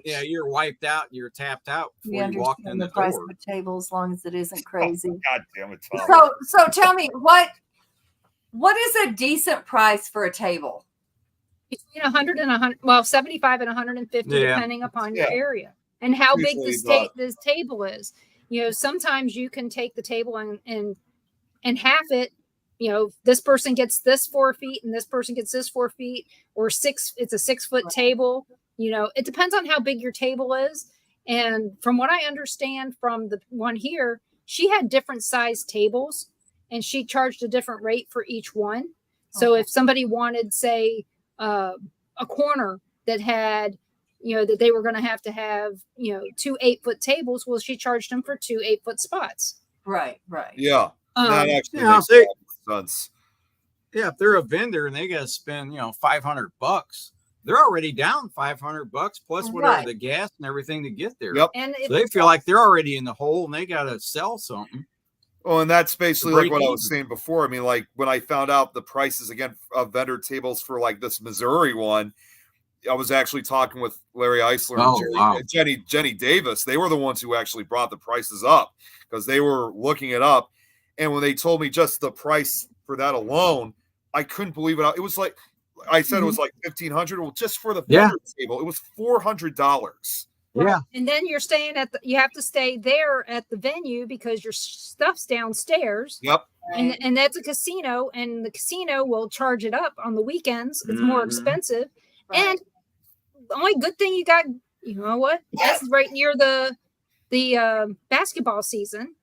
you're wiped out, you're tapped out before you walked in the price door. of a table, as long as it isn't crazy. Oh, God damn it, Tom. So tell me, what is a decent price for a table? Between 100 and 75 and 150, depending upon your area and how big this table is. Sometimes you can take the table and half it. This person gets this 4 feet and this person gets this 4 feet, or it's a 6 foot table. It depends on how big your table is. And from what I understand from the one here, she had different size tables and she charged a different rate for each one. So if somebody wanted, say, a corner that had, that they were going to have 2 8-foot tables, well, she charged them for 2 8-foot spots. Right. Yeah. That actually makes sense. Yeah, if they're a vendor and they got to spend, $500, they're already down $500 plus whatever the gas and everything to get there. Yep. And so they feel like they're already in the hole and they got to sell something. Oh, and that's basically like what I was saying before. I mean, like when I found out the prices again of vendor tables for like this Missouri one, I was actually talking with Larry Eisler and Jenny Davis. They were the ones who actually brought the prices up because they were looking it up. And when they told me just the price for that alone, I couldn't believe it. It was like, I said it was like $1,500. Well, just for the vendor table, it was $400. Yeah. And then you're staying you have to stay there at the venue because your stuff's downstairs. Yep. And that's a casino, and the casino will charge it up on the weekends. It's more expensive. Right. And the only good thing you got, you know what? That's right near the basketball season.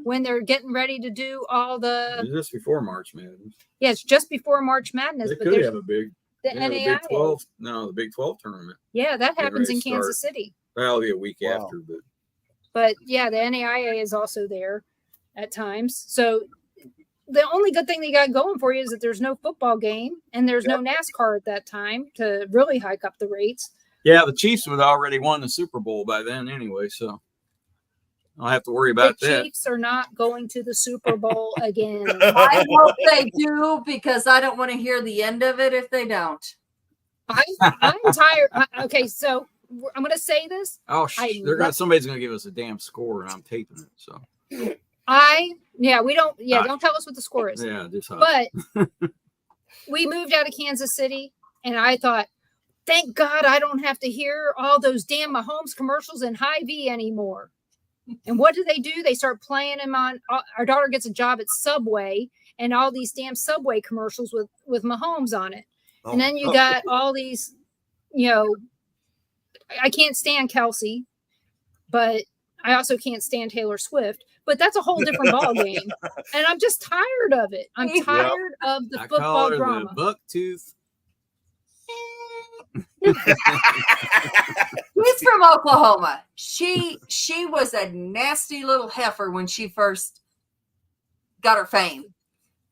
When they're getting ready to do all the just before March Madness. Yeah, it's just before March Madness. They could have a big NAIA. The Big 12 tournament. Yeah, that happens in Kansas City. That'll be a week after, but yeah, the NAIA is also there at times. So the only good thing they got going for you is that there's no football game and there's no NASCAR at that time to really hike up the rates. Yeah, the Chiefs would already won the Super Bowl by then anyway, so I don't have to worry about that. The Chiefs are not going to the Super Bowl again. I hope they do, because I don't want to hear the end of it if they don't. I'm tired. Okay, so I'm going to say this. Oh, somebody's going to give us a damn score, and I'm taping it. So We don't. Yeah, don't tell us what the score is. Yeah, just but we moved out of Kansas City, and I thought, thank God I don't have to hear all those damn Mahomes commercials in Hy-Vee anymore. And what do? They start playing him on. Our daughter gets a job at Subway, and all these damn Subway commercials with Mahomes on it. And then you got all these, I can't stand Kelsey, but I also can't stand Taylor Swift. But that's a whole different ballgame. And I'm just tired of it. I'm tired of the football drama. The bucktooth. He's from Oklahoma. She was a nasty little heifer when she first got her fame,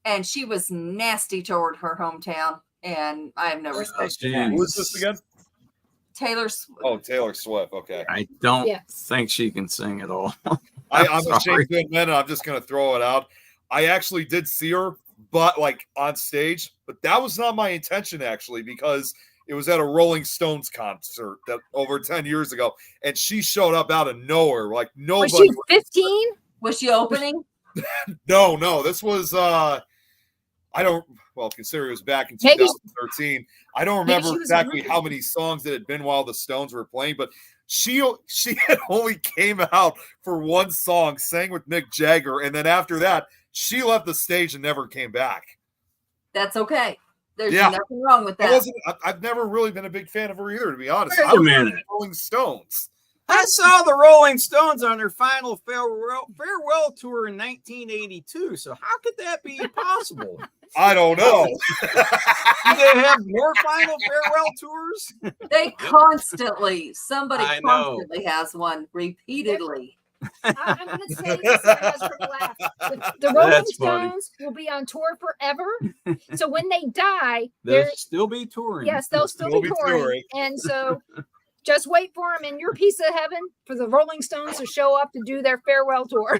and she was nasty toward her hometown. And I have no respect for that. Who is this again? Taylor Swift. Oh, Taylor Swift. Okay. I don't think she can sing at all. I'm ashamed to admit it. I'm just going to throw it out. I actually did see her, but like on stage, but that was not my intention actually, because it was at a Rolling Stones concert that over 10 years ago, and she showed up out of nowhere. Like nobody. Was she 15? Was she opening? No. This was consider it was back in 2013. I don't remember exactly how many songs it had been while the Stones were playing, but she had only came out for one song, sang with Mick Jagger, and then after that, she left the stage and never came back. That's okay. There's nothing wrong with that. I've never really been a big fan of her either, to be honest. Wait a minute. Rolling Stones. I saw the Rolling Stones on their final farewell tour in 1982. So how could that be possible? I don't know. Do they have more final farewell tours? They constantly has one repeatedly. I'm going to say this as for laugh. The Rolling Stones will be on tour forever. So when they die, they'll still be touring. Yes, they'll still be touring. And so just wait for them in your piece of heaven for the Rolling Stones to show up to do their farewell tour.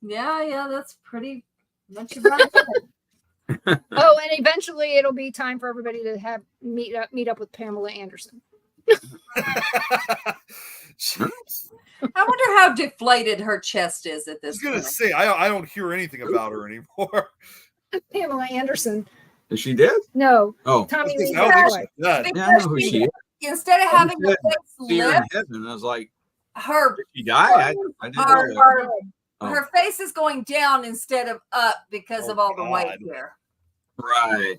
Yeah, that's pretty much about it. Oh, and eventually it'll be time for everybody to meet up with Pamela Anderson. I wonder how deflated her chest is at this point. I was going to say, I don't hear anything about her anymore. Pamela Anderson. Is she dead? No. Oh. Tommy Lee. I know who she is. Instead of having the face lift, heaven, I was like, her did she die? I didn't know. Her face is going down instead of up because of all the white hair. Right.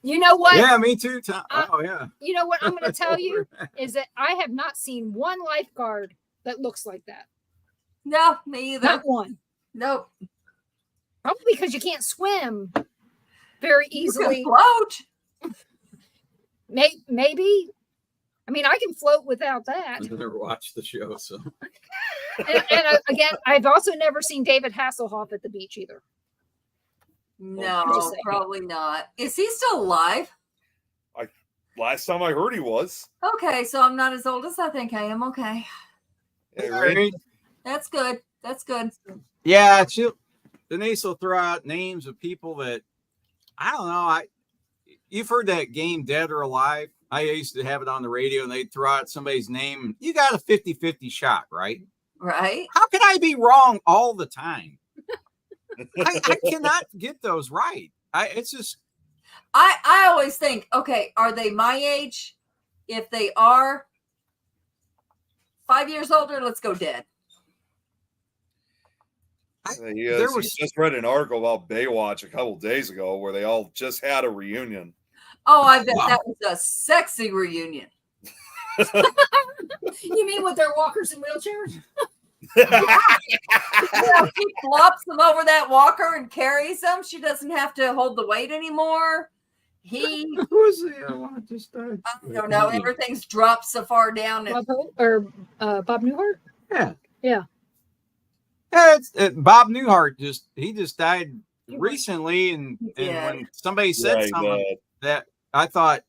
You know what? Yeah, me too. Yeah. You know what I'm going to tell you is that I have not seen one lifeguard that looks like that. No, me either. Not one. Nope. Probably because you can't swim very easily. You can float. Maybe. I mean, I can float without that. I never watched the show, so. and again, I've also never seen David Hasselhoff at the beach either. No, probably not. Is he still alive? Last time I heard he was. Okay, so I'm not as old as I think I am. Okay. Hey, right? That's good. That's good. Yeah, Denise will throw out names of people that, I don't know. You've heard that game, Dead or Alive? I used to have it on the radio, and they'd throw out somebody's name. You got a 50-50 shot, right? Right. How can I be wrong all the time? I cannot get those right. It's just. I always think, okay, are they my age? If they are 5 years older, let's go dead. He just read an article about Baywatch a couple days ago where they all just had a reunion. Oh, I bet that was a sexy reunion. You mean with their walkers and wheelchairs? Yeah, he flops them over that walker and carries them. She doesn't have to hold the weight anymore. Who is the one to start? I don't know. Everything's dropped so far down. Bob Newhart? Yeah. Yeah. Bob Newhart just died recently, and when somebody said something that I thought,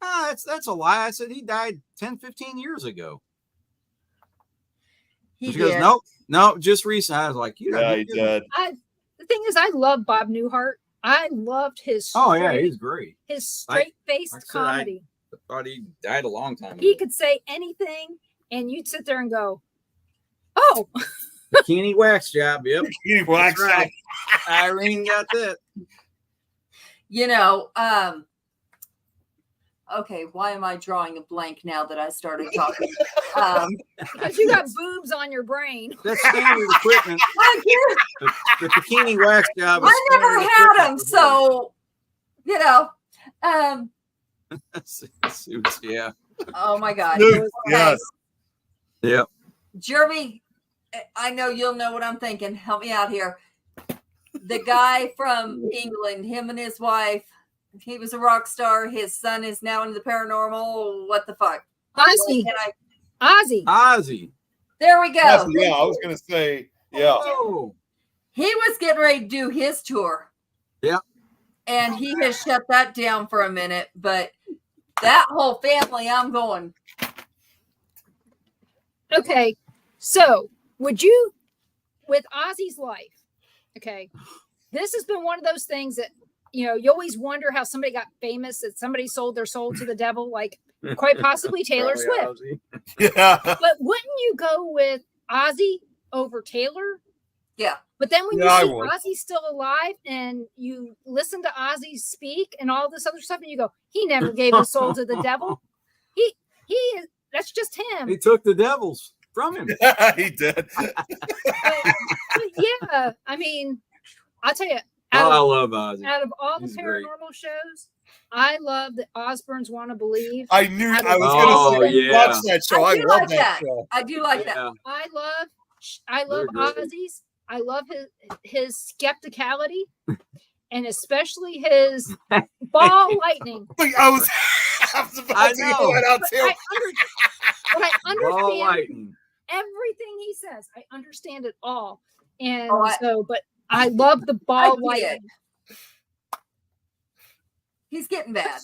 that's a lie. I said he died 10, 15 years ago. She goes, no, just recently. I was like, he did. The thing is, I love Bob Newhart. I loved his. Oh yeah, he's great. His straight-faced comedy. thought he died a long time ago. He could say anything, and you'd sit there and go, "Oh, Bikini wax job. Yep. Bikini wax That's right. job. Irene got that. You know, okay, why am I drawing a blank now that I started talking? because you got boobs on your brain." That's standard equipment. The bikini wax job. Is I never standard had equipment them, for so you know. suits. Yeah. Oh my God. Dude, yes. Yep. Jeremy, I know you'll know what I'm thinking. Help me out here. The guy from England, him and his wife, he was a rock star. His son is now into the paranormal. What the fuck? Ozzy. Ozzy. Ozzy. There we go. Yes, yeah, I was gonna say, yeah. Oh. He was getting ready to do his tour. Yeah. And he has shut that down for a minute, but that whole family, I'm going. Okay, so would you, with Ozzy's life, okay, this has been one of those things that, you know, you always wonder how somebody got famous, that somebody sold their soul to the devil, like quite possibly Taylor Swift. Yeah. But wouldn't you go with Ozzy over Taylor? Yeah. But then when Yeah, I you see would. Ozzy's still alive and you listen to Ozzy speak and all this other stuff, and you go, he never gave his soul to the devil. He is, that's just him. He took the devils from him. He did. But yeah, I mean, I'll tell you, I love Ozzy. out of all the He's paranormal shows, I love the Osbournes Want to Believe. I knew I was Oh, gonna say yeah. watch that show. I I do love like that that. show. I do like that. Yeah. I love They're great. Ozzy's. I love his skepticality, and especially his ball lightning. I was about to know. go that out But too. I Ball understand lightning. everything he says. I understand it all, and but I love the I ball get lightning. He's getting bad.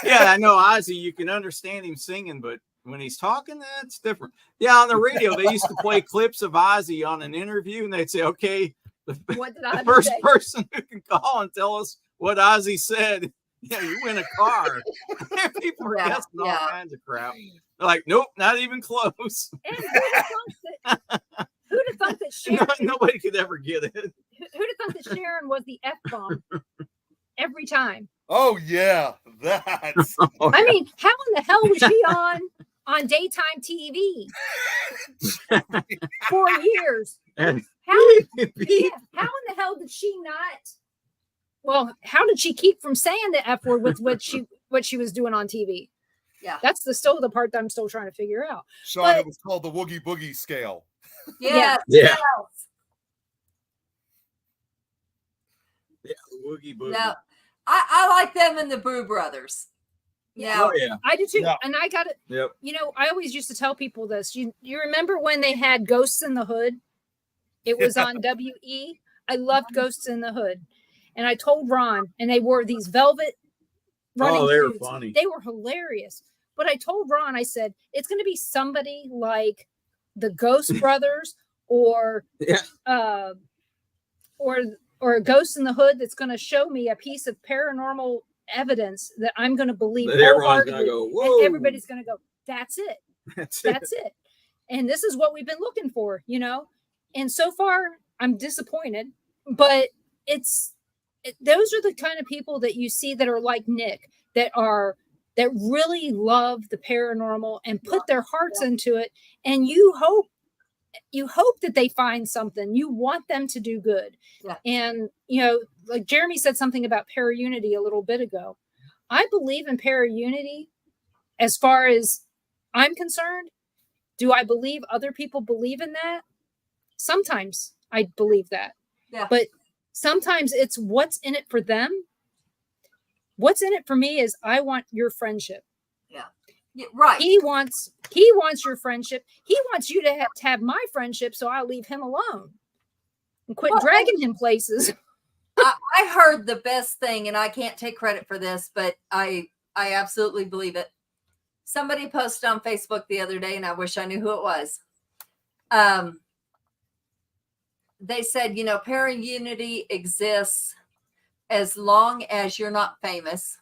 Yeah, I know Ozzy. You can understand him singing, but when he's talking, that's different. Yeah, on the radio, they used to play clips of Ozzy on an interview, and they'd say, "Okay, What did the I first say? person who can call and tell us what Ozzy said, yeah, you win a car." People are Yeah, guessing all yeah. kinds of crap. They're like, "Nope, not even close." And who'd have thought that Sharon? Nobody could ever get it. Who'd have thought that Sharon was the F-bomb every time? Oh yeah, that's I mean, how in the hell was she on daytime TV for years? How in the hell did she not? Well, how did she keep from saying the F word with what she was doing on TV? Yeah. That's still the part that I'm still trying to figure out. Sean. But- It was called the Woogie Boogie scale. Yes. Yeah. Yes. Woogie boogie. Now, I like them and the Brew Brothers. Now, Oh yeah. I do too. Yeah. And I got it. Yep. You know, I always used to tell people this. You remember when they had Ghosts in the Hood? It was on WE. I loved Ghosts in the Hood. And I told Ron, and they wore these velvet running Oh, they were suits. funny. They were hilarious. But I told Ron, I said, it's going to be somebody like the Ghost Brothers or Yeah. or Ghosts in the Hood that's going to show me a piece of paranormal evidence that I'm going to believe. That everyone's wholeheartedly. gonna go, whoa. And everybody's going to go, that's it. That's it. That's it. And this is what we've been looking for, you know? And so far, I'm disappointed, but those are the kind of people that you see that are like Nick, that really love the paranormal and put their hearts into it. And you hope that they find something. You want them to do good. Yeah. And, you know, like Jeremy said something about para-unity a little bit ago. I believe in para-unity as far as I'm concerned. Do I believe other people believe in that? Sometimes I believe that. Yeah. But sometimes it's what's in it for them. What's in it for me is I want your friendship. yeah, right. He wants your friendship. He wants you to have my friendship, so I'll leave him alone and quit Well, dragging him places. I heard the best thing, and I can't take credit for this, but I absolutely believe it. Somebody posted on Facebook the other day, and I wish I knew who it was. They said, you know, para-unity exists as long as you're not famous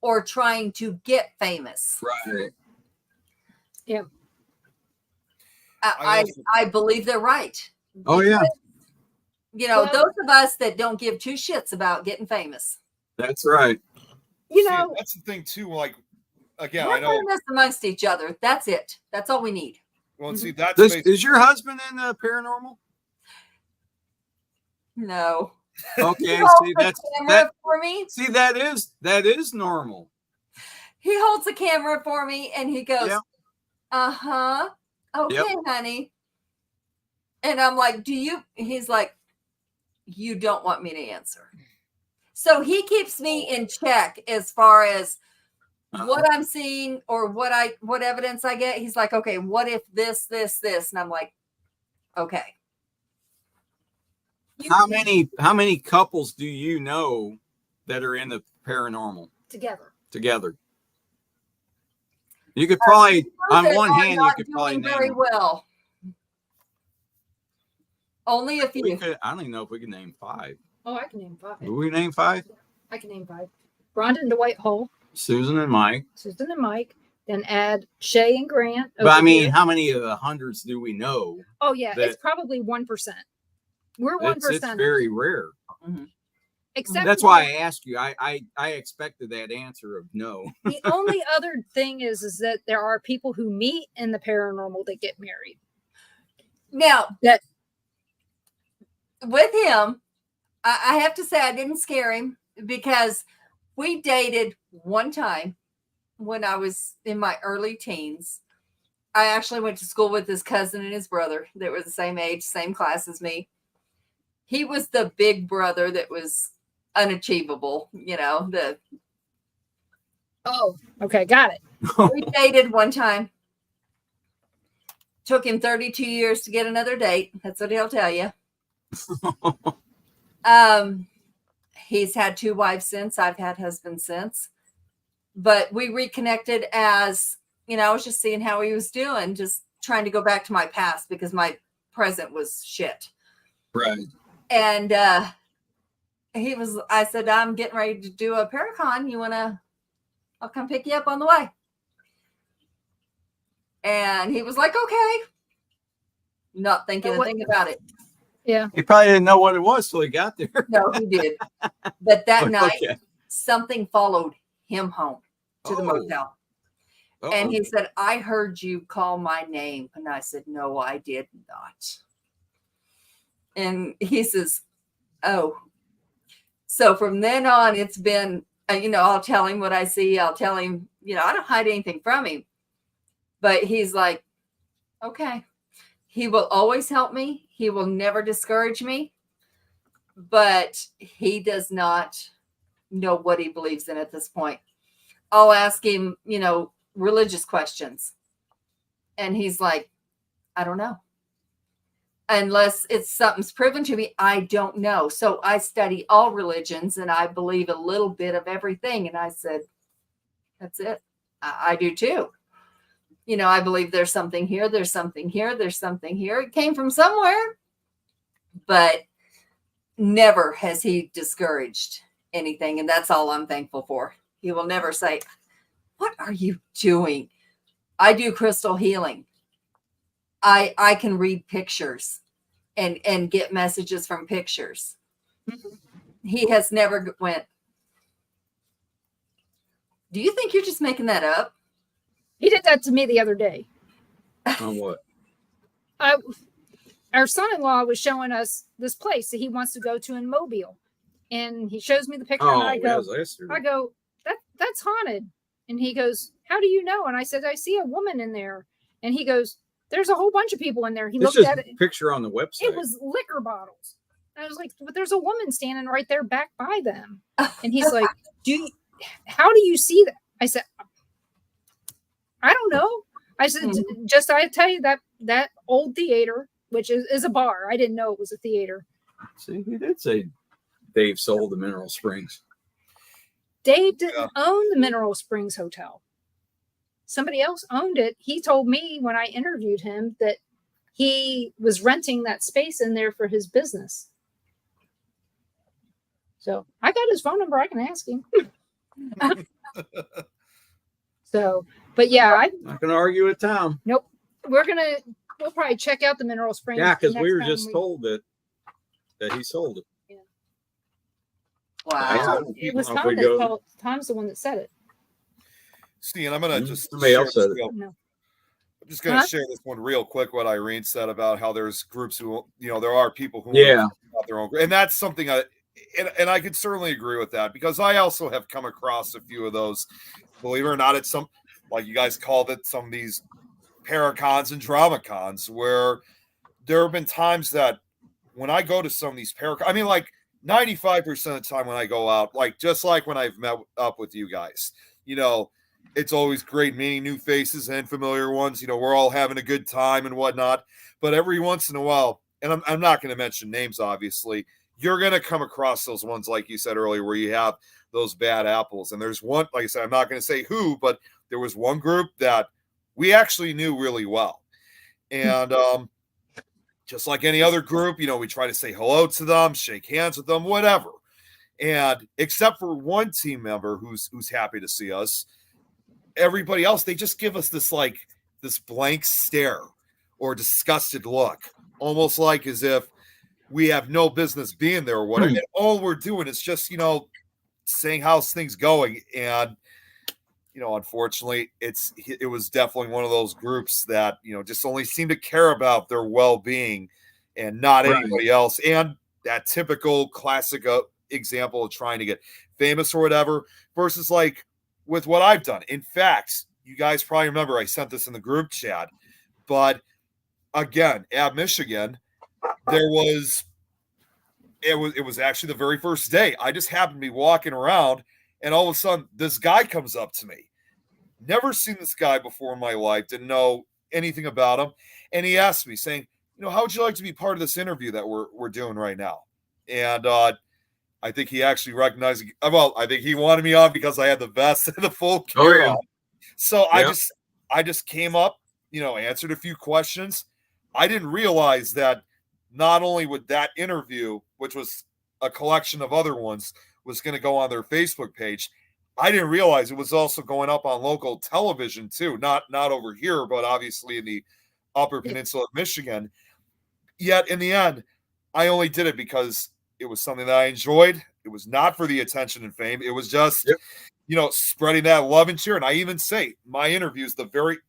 or trying to get famous. Right. Yeah. I believe they're right. Oh, yeah. You know, Well, those of us that don't give two shits about getting famous. That's right. You See, know, that's the thing too. Like, again, We're I know. famous amongst each other. That's it. That's all we need. Well, see, that's basically, Is your husband in the paranormal? No. Okay, He holds see, the camera for me. See, that is normal. He holds the camera for me and he goes, Yeah. uh-huh. Okay, Yep. honey. And I'm like, he's like, you don't want me to answer. So he keeps me in check as far as what I'm seeing or what evidence I get. He's like, okay, what if this? And I'm like, okay. How many couples do you know that are in the paranormal together. You could probably, on That one are hand, you not could probably doing name very them. well. Only a few. I don't even know if we can name 5. Oh, I can name 5. Do we name 5? I can name 5. Rhonda and Dwight Hole, Susan and Mike. Susan and Mike, then add Shay and Grant. But I mean, here. how many of the hundreds do we know? Oh yeah, that- it's probably 1%. We're 1%. It's very rare. Mm-hmm. Except That's why I asked you. I expected that answer of no. the only other thing is that there are people who meet in the paranormal that get married. Now, That with him, I have to say I didn't scare him because we dated one time when I was in my early teens. I actually went to school with his cousin and his brother that were the same age, same class as me. He was the big brother that was unachievable, you know. okay, got it. We dated one time. Took him 32 years to get another date. That's what he'll tell you. He's had 2 wives since. I've had husbands since. But we reconnected as, you know, I was just seeing how he was doing, just trying to go back to my past because my present was shit. Right. And I said, I'm getting ready to do a Paracon. I'll come pick you up on the way. And he was like, okay. Not thinking a thing about it. Yeah. He probably didn't know what it was till he got there. No, he did. But that night, Okay. something followed him home to the motel. Uh-oh. And he said, I heard you call my name. And I said, no, I did not. And he says, oh. So from then on, it's been, I'll tell him what I see. I'll tell him, I don't hide anything from him. But he's like, okay. He will always help me. He will never discourage me. But he does not know what he believes in at this point. I'll ask him, religious questions. And he's like, I don't know. Unless it's something's proven to me, I don't know. So I study all religions and I believe a little bit of everything. And I said, that's it. I do too. I believe there's something here. There's something here. There's something here. It came from somewhere. But never has he discouraged anything. And that's all I'm thankful for. He will never say, what are you doing? I do crystal healing. I can read pictures and get messages from pictures. He has never went, do you think you're just making that up? He did that to me the other day. On what? Our son-in-law was showing us this place that he wants to go to in Mobile. And he shows me the picture and I go, that's haunted. And he goes, how do you know? And I said, I see a woman in there. And he goes, there's a whole bunch of people in there. He looked at it. Picture on the website. It was liquor bottles. I was like, but there's a woman standing right there back by them. And he's like, how do you see that? I said, I don't know. I said, I tell you that old theater, which is a bar. I didn't know it was a theater. See, he did say Dave sold the Mineral Springs. Dave didn't own the Mineral Springs Hotel. Somebody else owned it. He told me when I interviewed him that he was renting that space in there for his business. So I got his phone number. I can ask him. So, but yeah, Not going to argue with Tom. nope. We'll probably check out the Mineral Springs. Yeah, because next we were time just told that he sold it. Wow. It was Off Tom we that go. told. Tom's the one that said it. Steve, I'm going to just Somebody share else said this it. real- No. I'm just going to Huh? share this one real quick. What Irene said about how there's groups who, there are people who Yeah. about their own, and that's something and I could certainly agree with that, because I also have come across a few of those. Believe it or not, it's some, like you guys called it, some of these paracons and drama cons, where there have been times that when I go to some of these paracons, I mean, like 95% of the time when I go out, like just like when I've met up with you guys, it's always great meeting new faces and familiar ones. We're all having a good time and whatnot. But every once in a while, and I'm not going to mention names, obviously, you're going to come across those ones, like you said earlier, where you have those bad apples. And there's one, like I said, I'm not going to say who, but there was one group that we actually knew really well. And just like any other group, we try to say hello to them, shake hands with them, whatever. And except for one team member who's happy to see us, everybody else, they just give us this blank stare or disgusted look, almost like as if we have no business being there or whatever. And all we're doing is just, saying how's things going. And, unfortunately, it was definitely one of those groups that, just only seem to care about their well-being and not anybody else. And that typical classic example of trying to get famous or whatever, versus like with what I've done. In fact, you guys probably remember I sent this in the group chat, but again, at Michigan, it was actually the very first day. I just happened to be walking around, and all of a sudden this guy comes up to me. Never seen this guy before in my life, didn't know anything about him. And he asked me, saying, how would you like to be part of this interview that we're doing right now? And I think he actually recognized, I think he wanted me on because I had the vest and the full gear on. So I just came up, answered a few questions. I didn't realize that not only would that interview, which was a collection of other ones, was going to go on their Facebook page, I didn't realize it was also going up on local television too. Not over here, but obviously in the Upper Peninsula of Michigan. Yet in the end, I only did it because it was something that I enjoyed. It was not for the attention and fame. It was just, spreading that love and cheer. And I even say my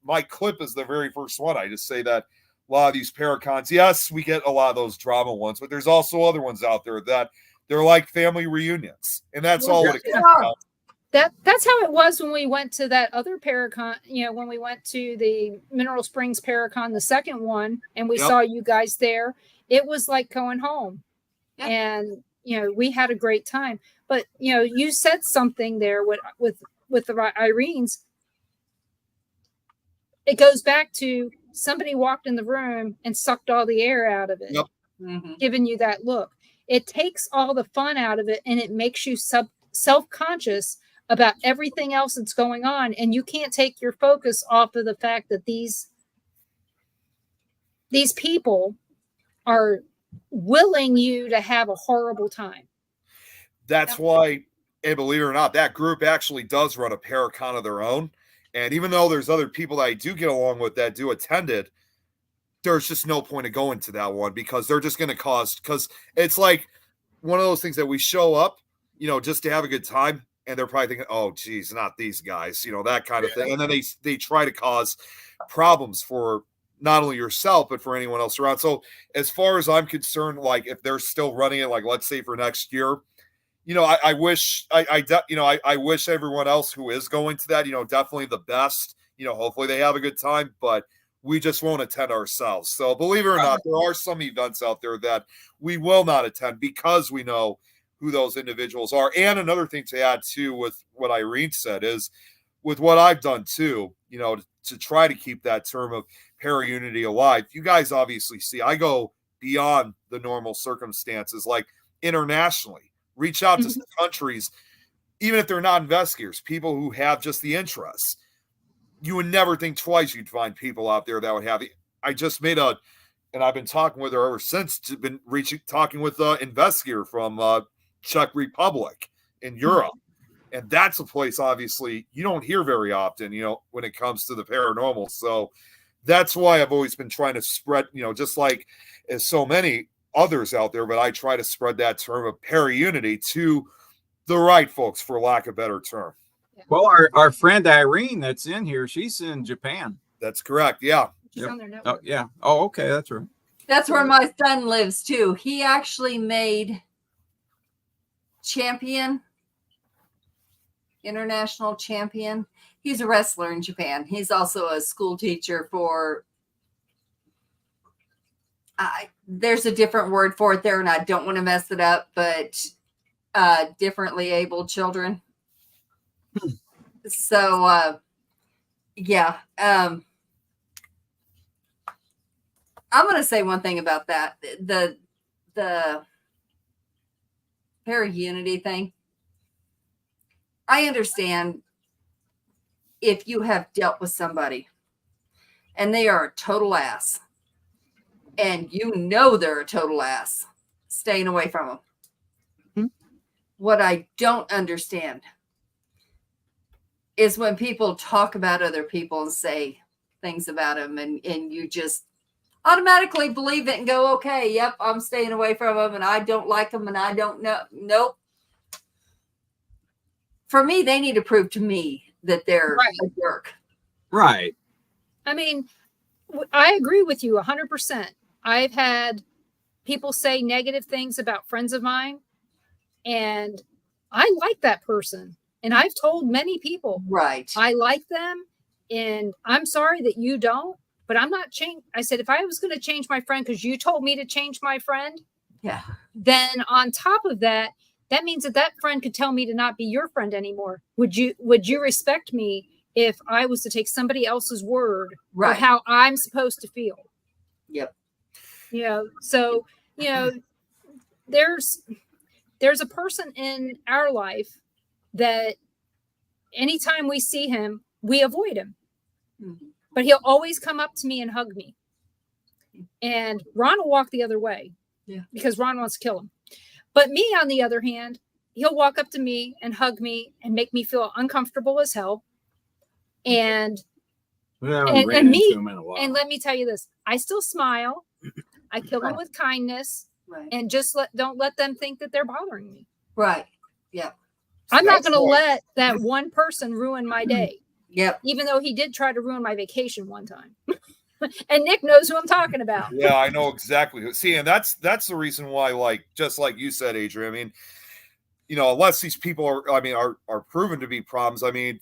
my clip is the very first one. I just say that a lot of these paracons, yes, we get a lot of those drama ones, but there's also other ones out there that they're like family reunions. And that's all what it comes down to. That's how it was when we went to that other Paracon, when we went to the Mineral Springs Paracon, the second one, and we saw you guys there. It was like going home. Yep. And, we had a great time. But, you said something there with the Irene's. It goes back to somebody walked in the room and sucked all the air out of it, giving you that look. It takes all the fun out of it, and it makes you self-conscious about everything else that's going on, and you can't take your focus off of the fact that these people are willing you to have a horrible time. That's why, and believe it or not, that group actually does run a paracon of their own. And even though there's other people that I do get along with that do attend it, there's just no point of going to that one because they're just going to because it's like one of those things that we show up, just to have a good time. And they're probably thinking, oh, geez, not these guys, that kind of thing. And then they try to cause problems for not only yourself, but for anyone else around. So as far as I'm concerned, like if they're still running it, like let's say for next year, I wish I wish everyone else who is going to that, definitely the best, hopefully they have a good time, but we just won't attend ourselves. So believe it or not, there are some events out there that we will not attend because we know who those individuals are. And another thing to add too, with what Irene said is with what I've done too, to try to keep that term of para-unity alive. You guys obviously see, I go beyond the normal circumstances, like internationally, reach out to some countries, even if they're not investigators, people who have just the interest. You would never think twice you'd find people out there that would have it. I just made and I've been talking with her ever since, talking with an investigator from Czech Republic in Europe. And that's a place, obviously, you don't hear very often, when it comes to the paranormal. So that's why I've always been trying to spread, just like as so many others out there, but I try to spread that term of para-unity to the right folks, for lack of a better term. Well, our friend Irene that's in here, she's in Japan. That's correct. Yeah. She's on their network. Oh, yeah. Oh, okay. That's right. That's where my son lives too. He actually made international champion. He's a wrestler in Japan. He's also a school teacher for, there's a different word for it there, and I don't want to mess it up, but differently abled children. So, yeah. I'm going to say one thing about that. The para-unity thing. I understand if you have dealt with somebody and they are a total ass and they're a total ass, staying away from them. Mm-hmm. What I don't understand is when people talk about other people and say things about them and you just automatically believe it and go, okay, yep, I'm staying away from them and I don't like them and I don't know. Nope. For me, they need to prove to me that they're a jerk. Right. I mean, I agree with you 100%. I've had people say negative things about friends of mine, and I like that person. And I've told many people, right, I like them, and I'm sorry that you don't, but I'm not changing. I said, if I was going to change my friend because you told me to change my friend, yeah, then on top of that, that means that friend could tell me to not be your friend anymore. Would you respect me if I was to take somebody else's word for how I'm supposed to feel? Yep. So, there's a person in our life that anytime we see him, we avoid him. Mm-hmm. But he'll always come up to me and hug me. And Ron will walk the other way because Ron wants to kill him. But me, on the other hand, he'll walk up to me and hug me and make me feel uncomfortable as hell. And let me tell you this, I still smile. I kill them with kindness and just don't let them think that they're bothering me. Right. Yeah. I'm not going to let that one person ruin my day. Yep. Even though he did try to ruin my vacation one time. And Nick knows who I'm talking about. Yeah, I know exactly. See, and that's the reason why, just like you said, Adrian, I mean, unless these people are proven to be problems, I mean,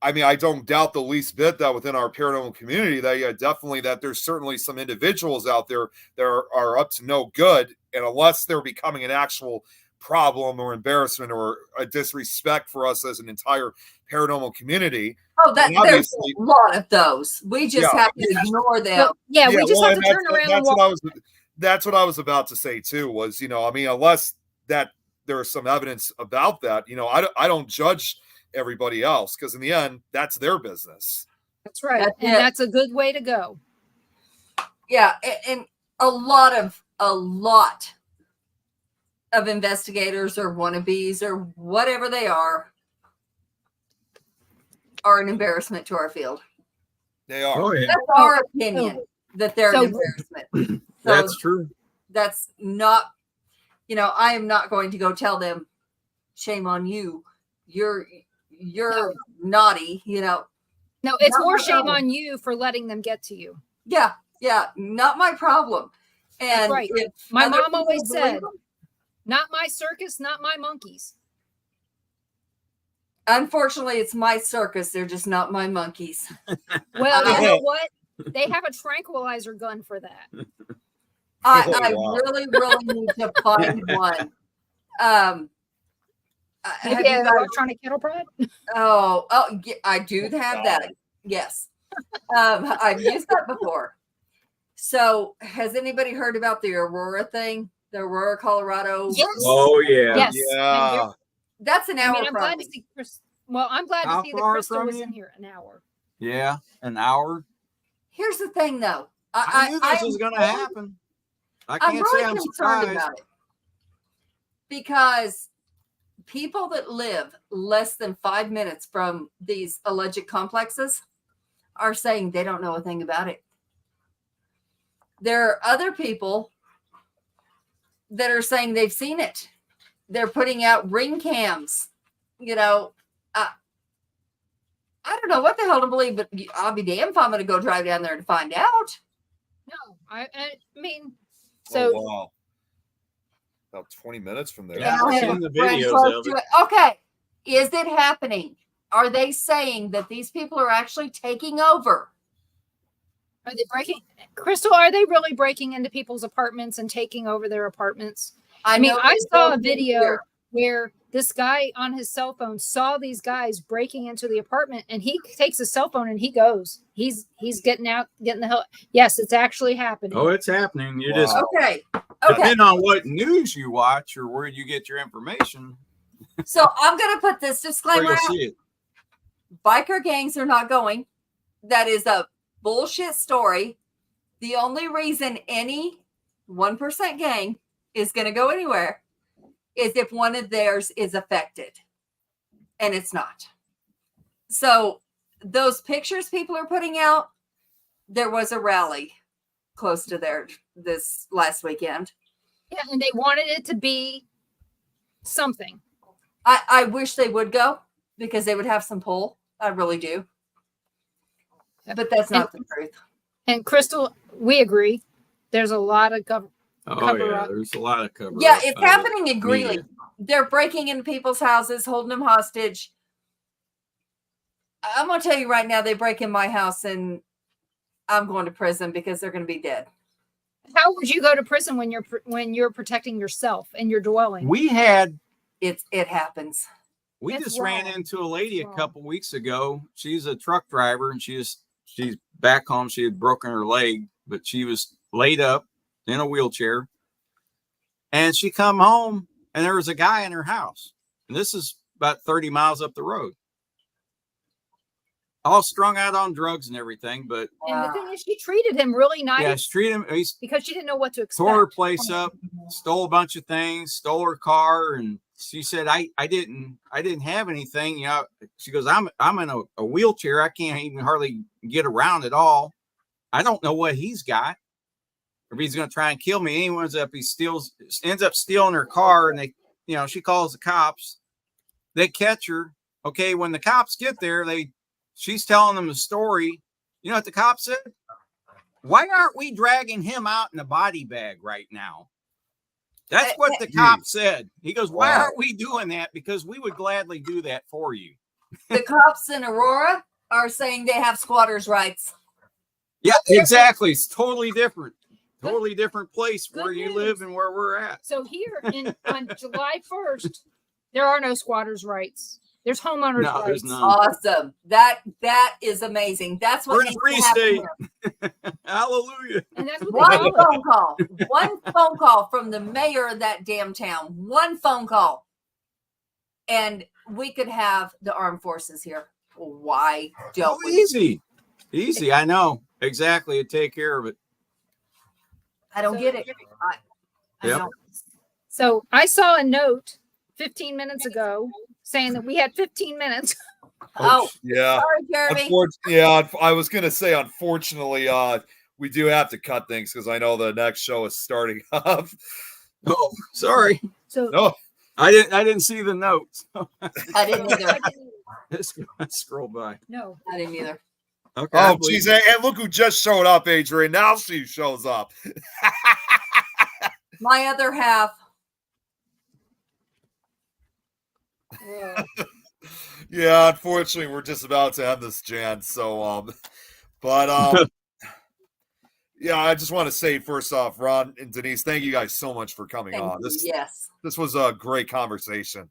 I don't doubt the least bit that within our paranormal community that there's certainly some individuals out there that are up to no good. And unless they're becoming an actual problem or embarrassment or a disrespect for us as an entire paranormal community. Oh, there's a lot of those. We just have to ignore them. We just have to turn around and walk. That's what I was about to say too, was, unless that there's some evidence about that, I don't judge everybody else, because in the end, that's their business. That's right. That's a good way to go. Yeah. And a lot of investigators or wannabes or whatever they are an embarrassment to our field. They are. Oh, yeah. That's our opinion that they're an embarrassment. So that's true. That's not, I am not going to go tell them, shame on you. You're naughty, No, it's more shame on you for letting them get to you. Yeah. Yeah. Not my problem. And that's right. My mom always said, not my circus, not my monkeys. Unfortunately, it's my circus. They're just not my monkeys. Well, you know what? They have a tranquilizer gun for that. I really, really need to find one. Maybe an electronic kettle prod? Oh, yeah, I do have that. Yes. I've used that before. So has anybody heard about the Aurora thing? The Aurora, Colorado? Yes. Oh, yeah. Yes. Yeah. That's an hour I'm glad to see Chris. Well, I'm glad to see that Krista was in here an hour. Yeah, an hour. Here's the thing, though. I knew this was going to happen. I can't say I'm surprised about it because people that live less than 5 minutes from these alleged complexes are saying they don't know a thing about it. There are other people that are saying they've seen it. They're putting out ring cams. You know, I don't know what the hell to believe, but I'll be damned if I'm going to go drive down there to find out. No, I mean, so Oh, wow. About 20 minutes from there. Yeah, I I've have seen the a friend videos close of to it. Okay, is it happening? Are they saying that these people are actually taking over? are they breaking, Crystal, are they really breaking into people's apartments and taking over their apartments? I mean, know I they saw a broke in video here. where this guy on his cell phone saw these guys breaking into the apartment, and he takes his cell phone and he goes. He's getting out, getting the hell. Yes, it's actually happening. Oh, it's happening. You Wow. just Okay. depending on what news you watch or where you get your information, So I'm going to put this where disclaimer you'll out. see it. Biker gangs are not going. That is a bullshit story. The only reason any 1% gang is going to go anywhere is if one of theirs is affected, and it's not. So those pictures people are putting out, there was a rally close to there this last weekend. Yeah, and they wanted it to be something. I wish they would go because they would have some pull. I really do. But that's not the truth. And Crystal, we agree. There's a lot of Oh cover yeah, up. there's a lot of cover. Yeah, up it's by the happening in Greeley. media. They're breaking into people's houses, holding them hostage. I'm going to tell you right now, they break in my house and I'm going to prison because they're going to be dead. How would you go to prison when you're protecting yourself and your dwelling? We happens. We It's just wrong. ran into a lady It's a wrong. couple weeks ago. She's a truck driver and she's back home. She had broken her leg, but she was laid up in a wheelchair. And she come home and there was a guy in her house. And this is about 30 miles up the road. All strung out on drugs and everything, but And the thing is, she treated him really nice yeah, she treated him. He because she didn't know what to expect. tore her place up, stole a bunch of things, stole her car, and she said, "I didn't have anything." You know, she goes, "I'm in a wheelchair. I can't even hardly get around at all. I don't know what he's got. If he's going to try and kill me, he ends up stealing her car, and they, you know, she calls the cops. They catch her. Okay, when the cops get there, she's telling them the story. You know what the cops said? Why aren't we dragging him out in a body bag right now? That's what the cop said. He goes, why aren't we doing that? Because we would gladly do that for you. The cops in Aurora are saying they have squatters' rights. Yeah, exactly. It's totally different. Totally different place Good where you news. live and where we're at. So here on July 1st, there are no squatters' rights. There's homeowners' No, rights. there's none. Awesome. That is amazing. That's what We're in a needs free to happen state. here. Hallelujah. And that's what One they call it. phone call. One phone call from the mayor of that damn town. One phone call. And we could have the armed forces here. Why don't Oh, we? Easy. I know. Exactly. To take care of it. I don't get it. I Yep. don't. So I saw a note 15 minutes ago saying that we had 15 minutes. Oh, yeah. sorry, Jeremy. I was gonna say, unfortunately, we do have to cut things because I know the next show is starting up. Oh, sorry. So No, I didn't see the notes. I didn't either. Let's scroll by. No. I didn't either. Okay. I oh, believe geez, you. and look who just showed up, Adrian. Now she shows up. My other half. Yeah. Yeah, unfortunately, we're just about to end this, Jan. So, yeah, I just want to say first off, Ron and Denise, thank you guys so much for coming Thank on. you. Yes. This was a great conversation.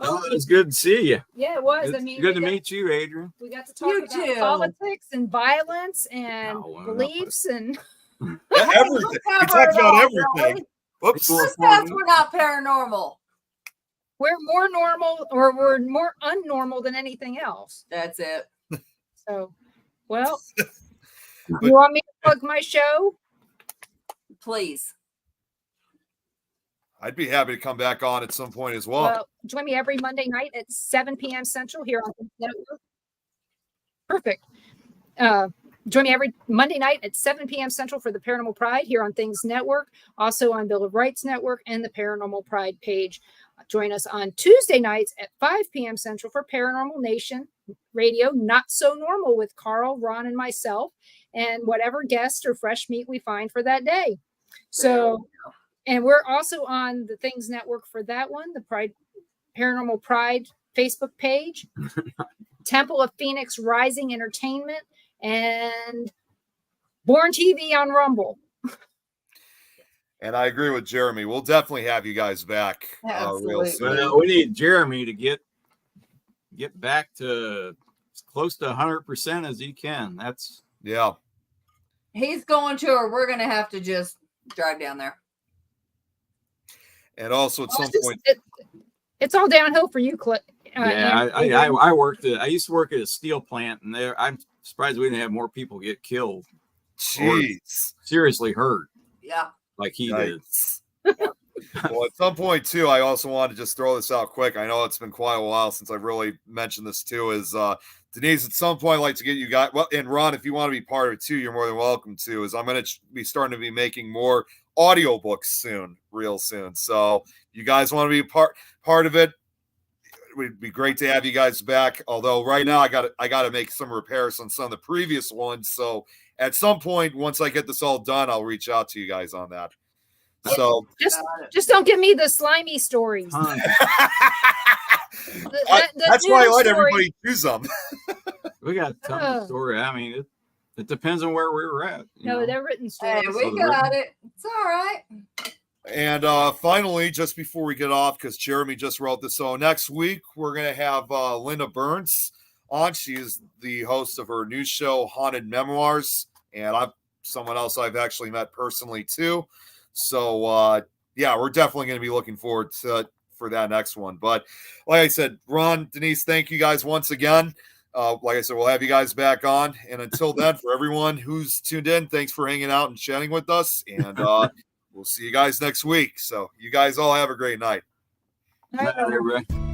Oh, it's good to see you. Yeah, it was. It's I mean, good to meet you, Adrian. we got to talk You about too. politics and violence and No, no, beliefs and Everything. We talked about everything. Whoops. Who says we're not paranormal? we're more normal or we're more unnormal than anything else. That's it. So, well, you want me to plug my show? Please. I'd be happy to come back on at some point as well. Well, join me every Monday night at 7 p.m. Central here on Things Network. Perfect. Join me every Monday night at 7 p.m. Central for the Paranormal Pride here on Things Network, also on Bill of Rights Network and the Paranormal Pride page. Join us on Tuesday nights at 5 p.m. Central for Paranormal Nation Radio, Not So Normal with Carl, Ron, and myself, and whatever guest or fresh meat we find for that day. So, and we're also on the Things Network for that one, the Pride Paranormal Pride Facebook page, Temple of Phoenix Rising Entertainment, and Born TV on Rumble. And I agree with Jeremy. We'll definitely have you guys back real soon. Well, we need Jeremy to get back to as close to 100% as he can. That's He's going to, or we're going to have to just drive down there. And also at some point, it's all downhill for you, Cliff. I worked. I used to work at a steel plant, and I'm surprised we didn't have more people get killed. Jeez, seriously hurt. Yeah, like he did. Well, at some point too, I also wanted to just throw this out quick. I know it's been quite a while since I've really mentioned this too. Is Denise, at some point, I'd like to get you guys. Well, and Ron, if you want to be part of it too, you're more than welcome to. Is I'm going to be starting to be making more audiobooks soon, real soon. So you guys want to be part of it? It would be great to have you guys back. Although right now I got to make some repairs on some of the previous ones. So at some point, once I get this all done, I'll reach out to you guys on that. So just don't give me the slimy stories. That's why I let everybody choose them. We got a ton of story. I mean, it depends on where we were at. No, they're written stories. Hey, we got it. It's all right. And finally, just before we get off, because Jeremy just wrote this, so next week we're going to have Linda Burns on. She is the host of her new show, Haunted Memoirs, and I'm someone else I've actually met personally too. So yeah, we're definitely going to be looking forward to for that next one. But like I said, Ron, Denise, thank you guys once again. Like I said, we'll have you guys back on. And until then, for everyone who's tuned in, thanks for hanging out and chatting with us. And we'll see you guys next week. So you guys all have a great night. Night, everybody.